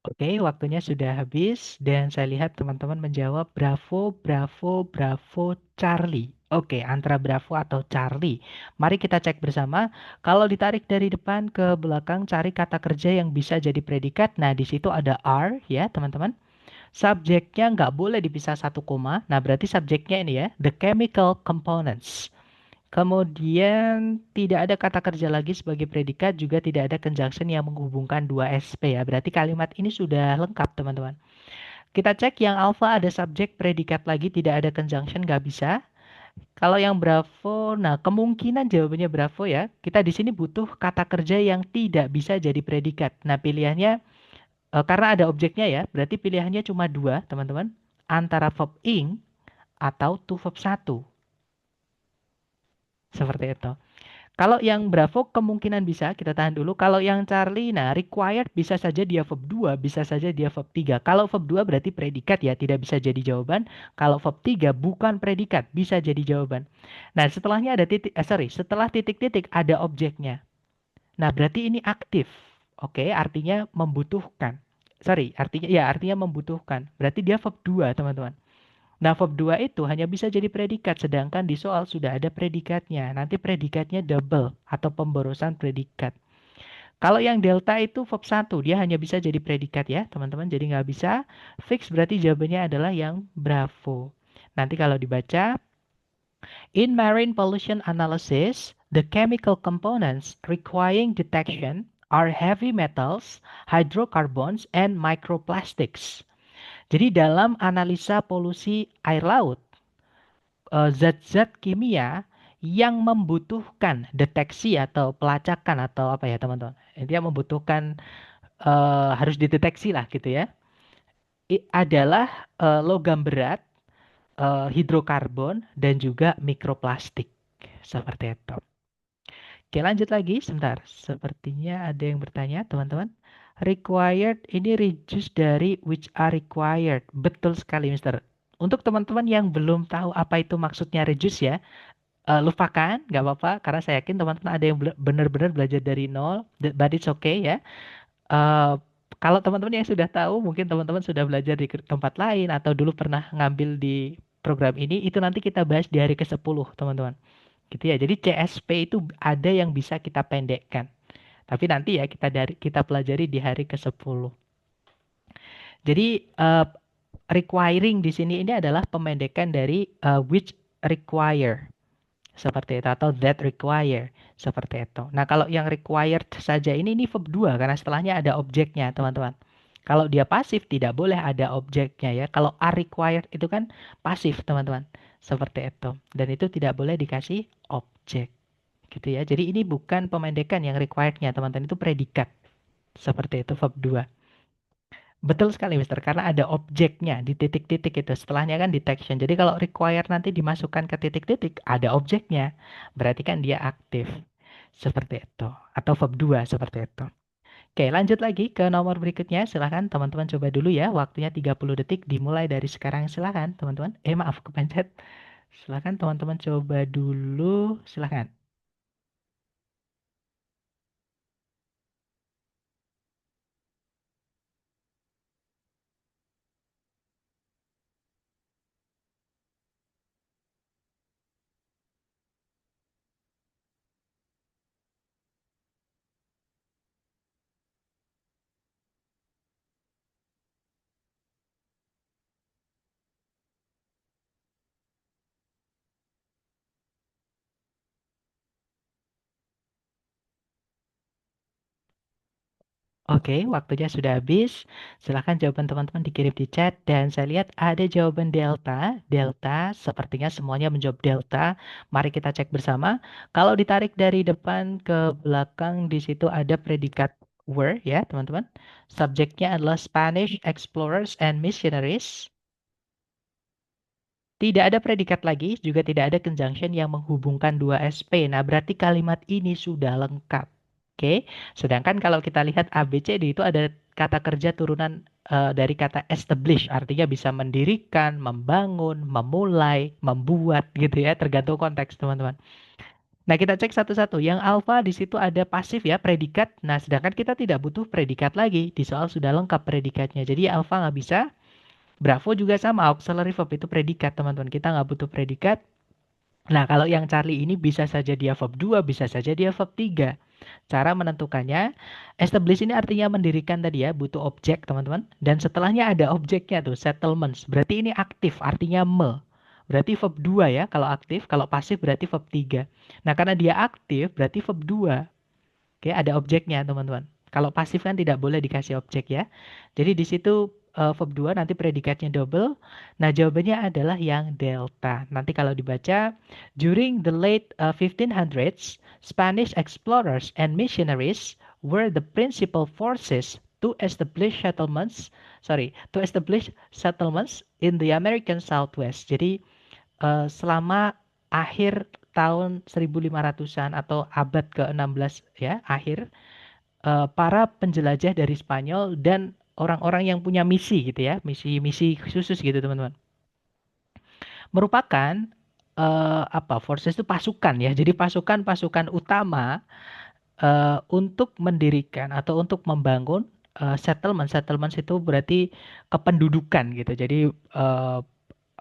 Oke, waktunya sudah habis dan saya lihat teman-teman menjawab Bravo, Bravo, Bravo, Charlie. Oke, antara Bravo atau Charlie. Mari kita cek bersama. Kalau ditarik dari depan ke belakang, cari kata kerja yang bisa jadi predikat. Nah, di situ ada are ya, teman-teman. Subjeknya nggak boleh dipisah satu koma. Nah, berarti subjeknya ini ya, the chemical components. Kemudian tidak ada kata kerja lagi sebagai predikat, juga tidak ada conjunction yang menghubungkan dua SP ya. Berarti kalimat ini sudah lengkap, teman-teman. Kita cek yang alpha ada subjek predikat lagi, tidak ada conjunction, nggak bisa. Kalau yang bravo, nah kemungkinan jawabannya bravo ya. Kita di sini butuh kata kerja yang tidak bisa jadi predikat. Nah pilihannya, karena ada objeknya ya, berarti pilihannya cuma dua, teman-teman. Antara verb ing atau to verb satu. Seperti itu. Kalau yang Bravo kemungkinan bisa, kita tahan dulu. Kalau yang Charlie, nah required bisa saja dia verb 2, bisa saja dia verb 3. Kalau verb 2 berarti predikat ya, tidak bisa jadi jawaban. Kalau verb 3 bukan predikat, bisa jadi jawaban. Nah, setelahnya ada titik, setelah titik-titik ada objeknya. Nah, berarti ini aktif. Oke, artinya membutuhkan. Artinya membutuhkan. Berarti dia verb 2, teman-teman. Nah, verb 2 itu hanya bisa jadi predikat, sedangkan di soal sudah ada predikatnya. Nanti predikatnya double atau pemborosan predikat. Kalau yang delta itu verb 1, dia hanya bisa jadi predikat ya, teman-teman. Jadi nggak bisa. Fix berarti jawabannya adalah yang bravo. Nanti kalau dibaca, in marine pollution analysis, the chemical components requiring detection are heavy metals, hydrocarbons, and microplastics. Jadi dalam analisa polusi air laut, zat-zat kimia yang membutuhkan deteksi atau pelacakan atau apa ya teman-teman. Intinya membutuhkan harus dideteksi lah gitu ya. Adalah logam berat, hidrokarbon dan juga mikroplastik. Seperti itu. Oke, lanjut lagi sebentar. Sepertinya ada yang bertanya, teman-teman. Required ini reduce dari which are required. Betul sekali, Mister. Untuk teman-teman yang belum tahu apa itu maksudnya reduce ya, lupakan, nggak apa-apa, karena saya yakin teman-teman ada yang benar-benar belajar dari nol, but it's okay ya. Eh, Kalau teman-teman yang sudah tahu, mungkin teman-teman sudah belajar di tempat lain atau dulu pernah ngambil di program ini, itu nanti kita bahas di hari ke-10, teman-teman. Gitu ya. Jadi CSP itu ada yang bisa kita pendekkan. Tapi nanti ya kita pelajari di hari ke-10. Jadi requiring di sini ini adalah pemendekan dari which require. Seperti itu atau that require seperti itu. Nah, kalau yang required saja ini verb 2 karena setelahnya ada objeknya, teman-teman. Kalau dia pasif tidak boleh ada objeknya ya. Kalau are required itu kan pasif, teman-teman. Seperti itu. Dan itu tidak boleh dikasih objek. Gitu ya. Jadi ini bukan pemendekan yang requirednya, teman-teman. Itu predikat. Seperti itu verb 2. Betul sekali, Mister. Karena ada objeknya di titik-titik itu. Setelahnya kan detection. Jadi kalau require nanti dimasukkan ke titik-titik, ada objeknya. Berarti kan dia aktif. Seperti itu. Atau verb 2 seperti itu. Oke, lanjut lagi ke nomor berikutnya. Silahkan teman-teman coba dulu ya. Waktunya 30 detik dimulai dari sekarang. Silahkan teman-teman. Maaf kepencet. Silahkan teman-teman coba dulu. Silahkan. Oke, waktunya sudah habis. Silahkan jawaban teman-teman dikirim di chat. Dan saya lihat ada jawaban delta. Delta, sepertinya semuanya menjawab delta. Mari kita cek bersama. Kalau ditarik dari depan ke belakang, di situ ada predikat were ya, teman-teman. Subjeknya adalah Spanish explorers and missionaries. Tidak ada predikat lagi, juga tidak ada conjunction yang menghubungkan dua SP. Nah, berarti kalimat ini sudah lengkap. Oke, sedangkan kalau kita lihat ABCD itu ada kata kerja turunan dari kata establish, artinya bisa mendirikan, membangun, memulai, membuat gitu ya, tergantung konteks teman-teman. Nah, kita cek satu-satu. Yang alpha di situ ada pasif ya, predikat. Nah, sedangkan kita tidak butuh predikat lagi. Di soal sudah lengkap predikatnya. Jadi alpha nggak bisa. Bravo juga sama, auxiliary verb itu predikat, teman-teman. Kita nggak butuh predikat. Nah, kalau yang Charlie ini bisa saja dia verb 2, bisa saja dia verb 3. Cara menentukannya, establish ini artinya mendirikan tadi ya, butuh objek, teman-teman. Dan setelahnya ada objeknya tuh, settlements. Berarti ini aktif, artinya me. Berarti verb 2 ya, kalau aktif. Kalau pasif berarti verb 3. Nah, karena dia aktif, berarti verb 2. Oke, ada objeknya, teman-teman. Kalau pasif kan tidak boleh dikasih objek ya. Jadi di situ verb 2 nanti predikatnya double. Nah, jawabannya adalah yang delta. Nanti kalau dibaca, during the late 1500s, Spanish explorers and missionaries were the principal forces to establish settlements, in the American Southwest. Jadi selama akhir tahun 1500-an atau abad ke-16 ya, akhir para penjelajah dari Spanyol dan orang-orang yang punya misi gitu ya, misi-misi khusus gitu teman-teman. Merupakan apa? Forces itu pasukan ya. Jadi pasukan-pasukan utama untuk mendirikan atau untuk membangun settlement. Settlements itu berarti kependudukan gitu. Jadi eh,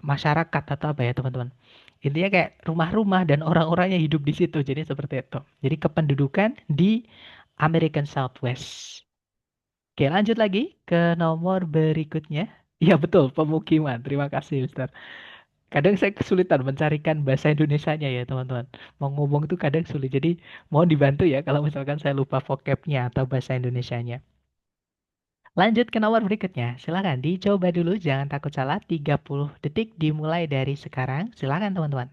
masyarakat atau apa ya teman-teman. Intinya kayak rumah-rumah dan orang-orangnya hidup di situ. Jadi seperti itu. Jadi kependudukan di American Southwest. Oke, lanjut lagi ke nomor berikutnya. Iya betul, pemukiman. Terima kasih, Mister. Kadang saya kesulitan mencarikan bahasa Indonesianya ya, teman-teman. Mau ngomong tuh kadang sulit. Jadi mohon dibantu ya kalau misalkan saya lupa vocabnya atau bahasa Indonesianya. Lanjut ke nomor berikutnya. Silakan dicoba dulu, jangan takut salah. 30 detik dimulai dari sekarang. Silakan, teman-teman.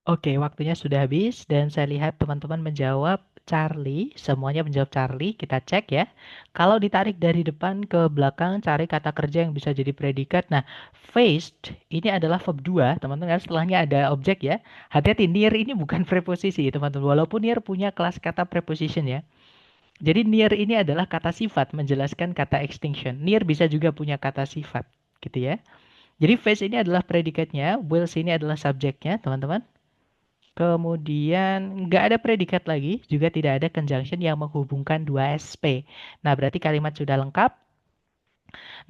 Oke, waktunya sudah habis dan saya lihat teman-teman menjawab Charlie, semuanya menjawab Charlie. Kita cek ya. Kalau ditarik dari depan ke belakang, cari kata kerja yang bisa jadi predikat. Nah, faced ini adalah verb 2, teman-teman kan setelahnya ada objek ya. Hati-hati, near ini bukan preposisi, teman-teman. Walaupun near punya kelas kata preposition ya. Jadi near ini adalah kata sifat menjelaskan kata extinction. Near bisa juga punya kata sifat, gitu ya. Jadi face ini adalah predikatnya, wills ini adalah subjeknya, teman-teman. Kemudian nggak ada predikat lagi, juga tidak ada conjunction yang menghubungkan dua SP. Nah, berarti kalimat sudah lengkap.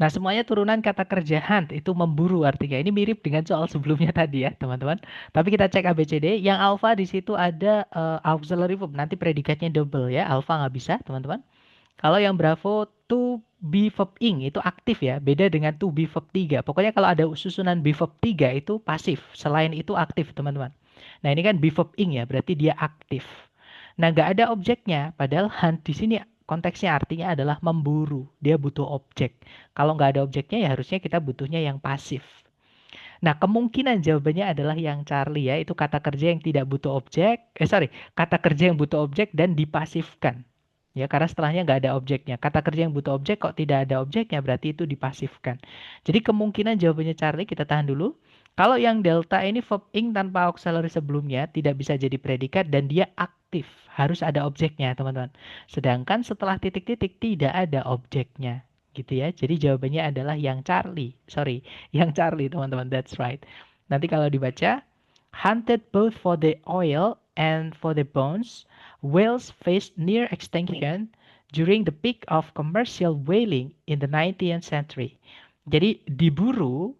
Nah, semuanya turunan kata kerja hunt itu memburu artinya. Ini mirip dengan soal sebelumnya tadi ya, teman-teman. Tapi kita cek ABCD. Yang alpha di situ ada auxiliary verb. Nanti predikatnya double ya. Alpha nggak bisa, teman-teman. Kalau yang Bravo to be verb ing itu aktif ya, beda dengan to be verb 3. Pokoknya kalau ada susunan be verb 3 itu pasif, selain itu aktif, teman-teman. Nah, ini kan be verb ing ya, berarti dia aktif. Nah, nggak ada objeknya, padahal hunt di sini konteksnya artinya adalah memburu. Dia butuh objek. Kalau nggak ada objeknya ya harusnya kita butuhnya yang pasif. Nah, kemungkinan jawabannya adalah yang Charlie ya, itu kata kerja yang tidak butuh objek, sorry, kata kerja yang butuh objek dan dipasifkan. Ya, karena setelahnya nggak ada objeknya. Kata kerja yang butuh objek kok tidak ada objeknya, berarti itu dipasifkan. Jadi kemungkinan jawabannya Charlie, kita tahan dulu. Kalau yang delta ini verb ing tanpa auxiliary sebelumnya tidak bisa jadi predikat dan dia aktif. Harus ada objeknya, teman-teman. Sedangkan setelah titik-titik tidak ada objeknya. Gitu ya. Jadi jawabannya adalah yang Charlie. Sorry, yang Charlie, teman-teman. That's right. Nanti kalau dibaca, hunted both for the oil and for the bones, whales faced near extinction during the peak of commercial whaling in the 19th century. Jadi diburu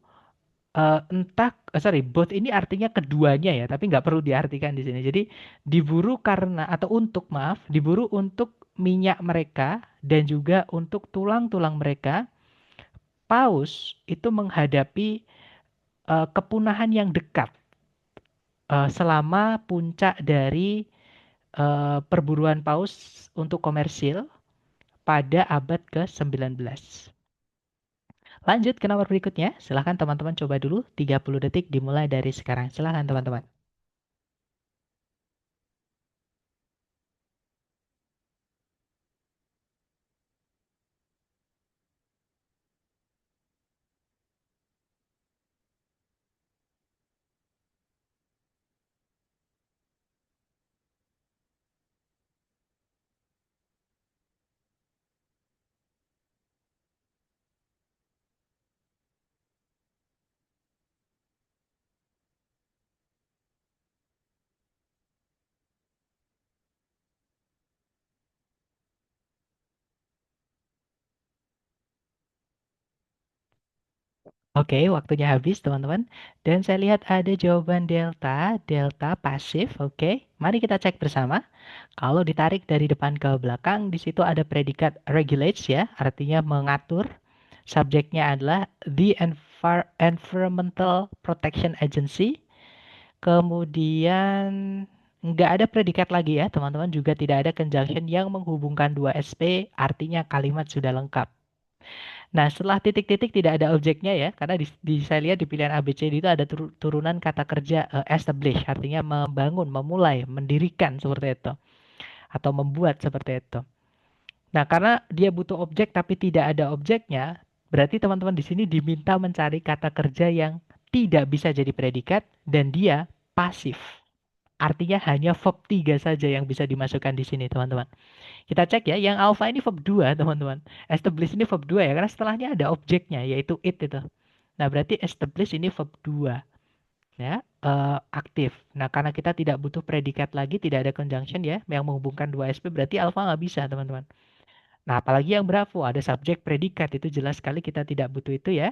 sorry, both ini artinya keduanya ya, tapi nggak perlu diartikan di sini. Jadi diburu karena atau untuk maaf, diburu untuk minyak mereka dan juga untuk tulang-tulang mereka. Paus itu menghadapi kepunahan yang dekat selama puncak dari perburuan paus untuk komersil pada abad ke-19. Lanjut ke nomor berikutnya. Silahkan teman-teman coba dulu. 30 detik dimulai dari sekarang. Silahkan teman-teman. Oke, waktunya habis teman-teman. Dan saya lihat ada jawaban delta, delta pasif. Oke, mari kita cek bersama. Kalau ditarik dari depan ke belakang, di situ ada predikat regulates ya, artinya mengatur. Subjeknya adalah the Environmental Protection Agency. Kemudian nggak ada predikat lagi ya, teman-teman. Juga tidak ada conjunction yang menghubungkan dua SP, artinya kalimat sudah lengkap. Nah, setelah titik-titik tidak ada objeknya ya, karena saya lihat di pilihan A, B, C, D itu ada turunan kata kerja establish, artinya membangun, memulai, mendirikan seperti itu, atau membuat seperti itu. Nah, karena dia butuh objek tapi tidak ada objeknya, berarti teman-teman di sini diminta mencari kata kerja yang tidak bisa jadi predikat dan dia pasif. Artinya hanya verb 3 saja yang bisa dimasukkan di sini, teman-teman. Kita cek ya, yang alpha ini verb 2, teman-teman. Establish ini verb 2 ya, karena setelahnya ada objeknya, yaitu it itu. Nah, berarti establish ini verb 2, ya, aktif. Nah, karena kita tidak butuh predikat lagi, tidak ada conjunction ya, yang menghubungkan dua SP, berarti alpha nggak bisa, teman-teman. Nah, apalagi yang bravo, ada subjek predikat, itu jelas sekali kita tidak butuh itu ya.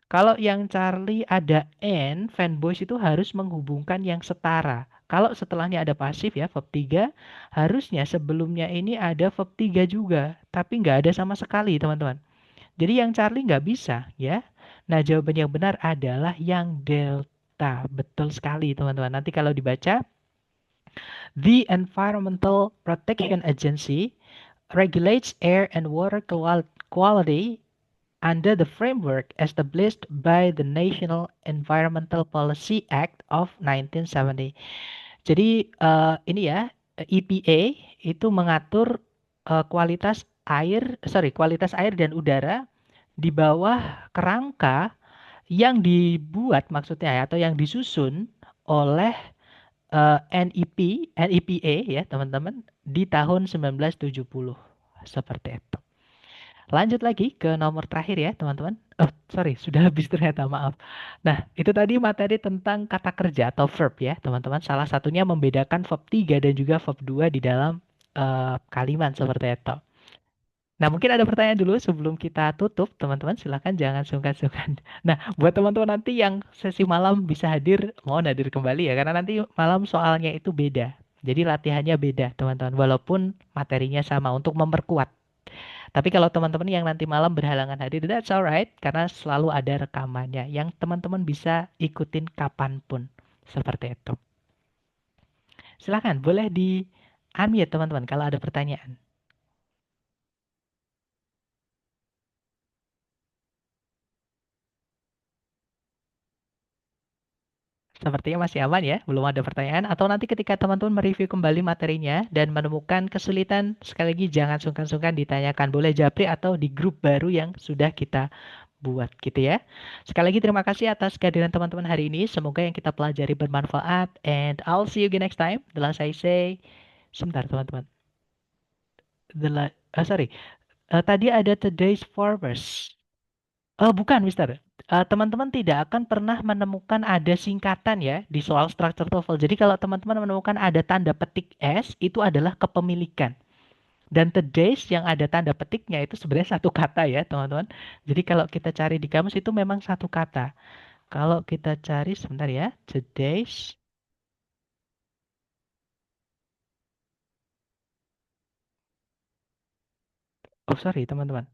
Kalau yang Charlie ada and, fanboys itu harus menghubungkan yang setara. Kalau setelahnya ada pasif ya, verb 3, harusnya sebelumnya ini ada verb 3 juga. Tapi nggak ada sama sekali, teman-teman. Jadi yang Charlie nggak bisa ya. Nah, jawaban yang benar adalah yang delta. Betul sekali, teman-teman. Nanti kalau dibaca, the Environmental Protection Agency regulates air and water quality under the framework established by the National Environmental Policy Act of 1970. Jadi ini ya, EPA itu mengatur kualitas air dan udara di bawah kerangka yang dibuat maksudnya ya, atau yang disusun oleh NEPA ya teman-teman di tahun 1970 seperti itu. Lanjut lagi ke nomor terakhir ya, teman-teman. Oh, sorry, sudah habis ternyata, maaf. Nah, itu tadi materi tentang kata kerja atau verb ya, teman-teman. Salah satunya membedakan verb 3 dan juga verb 2 di dalam kalimat seperti itu. Nah, mungkin ada pertanyaan dulu sebelum kita tutup, teman-teman. Silakan jangan sungkan-sungkan. Nah, buat teman-teman nanti yang sesi malam bisa hadir, mohon hadir kembali ya, karena nanti malam soalnya itu beda. Jadi latihannya beda, teman-teman. Walaupun materinya sama untuk memperkuat. Tapi kalau teman-teman yang nanti malam berhalangan hadir, that's alright, karena selalu ada rekamannya yang teman-teman bisa ikutin kapanpun. Seperti itu. Silakan, boleh di unmute teman-teman kalau ada pertanyaan. Sepertinya masih aman ya, belum ada pertanyaan. Atau nanti ketika teman-teman mereview kembali materinya dan menemukan kesulitan, sekali lagi jangan sungkan-sungkan ditanyakan. Boleh japri atau di grup baru yang sudah kita buat gitu ya. Sekali lagi terima kasih atas kehadiran teman-teman hari ini. Semoga yang kita pelajari bermanfaat. And I'll see you again next time. The last I say, sebentar teman-teman. Sorry. Tadi ada today's farmers. Bukan, Mister. Teman-teman tidak akan pernah menemukan ada singkatan ya di soal structure TOEFL. Jadi kalau teman-teman menemukan ada tanda petik S, itu adalah kepemilikan. Dan today's yang ada tanda petiknya itu sebenarnya satu kata ya, teman-teman. Jadi kalau kita cari di kamus itu memang satu kata. Kalau kita cari sebentar ya, today's. Oh, sorry, teman-teman.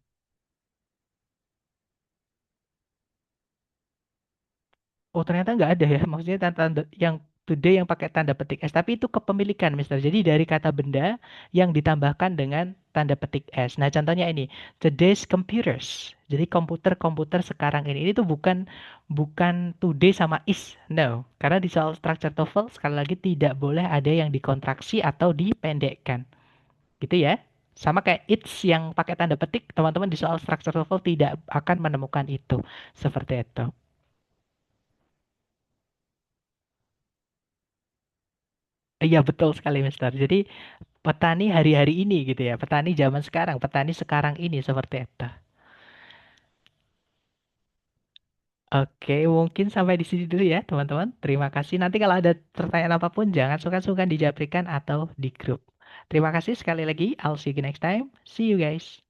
Oh, ternyata nggak ada ya. Maksudnya tanda yang today yang pakai tanda petik S. Tapi itu kepemilikan, Mister. Jadi dari kata benda yang ditambahkan dengan tanda petik S. Nah, contohnya ini. Today's computers. Jadi komputer-komputer sekarang ini. Ini tuh bukan today sama is. No. Karena di soal structure TOEFL, sekali lagi tidak boleh ada yang dikontraksi atau dipendekkan. Gitu ya. Sama kayak it's yang pakai tanda petik, teman-teman di soal structure TOEFL tidak akan menemukan itu. Seperti itu. Iya betul sekali Mister. Jadi petani hari-hari ini gitu ya, petani zaman sekarang, petani sekarang ini seperti itu. Oke, mungkin sampai di sini dulu ya teman-teman. Terima kasih. Nanti kalau ada pertanyaan apapun jangan sungkan-sungkan dijaprikan atau di grup. Terima kasih sekali lagi. I'll see you next time. See you guys.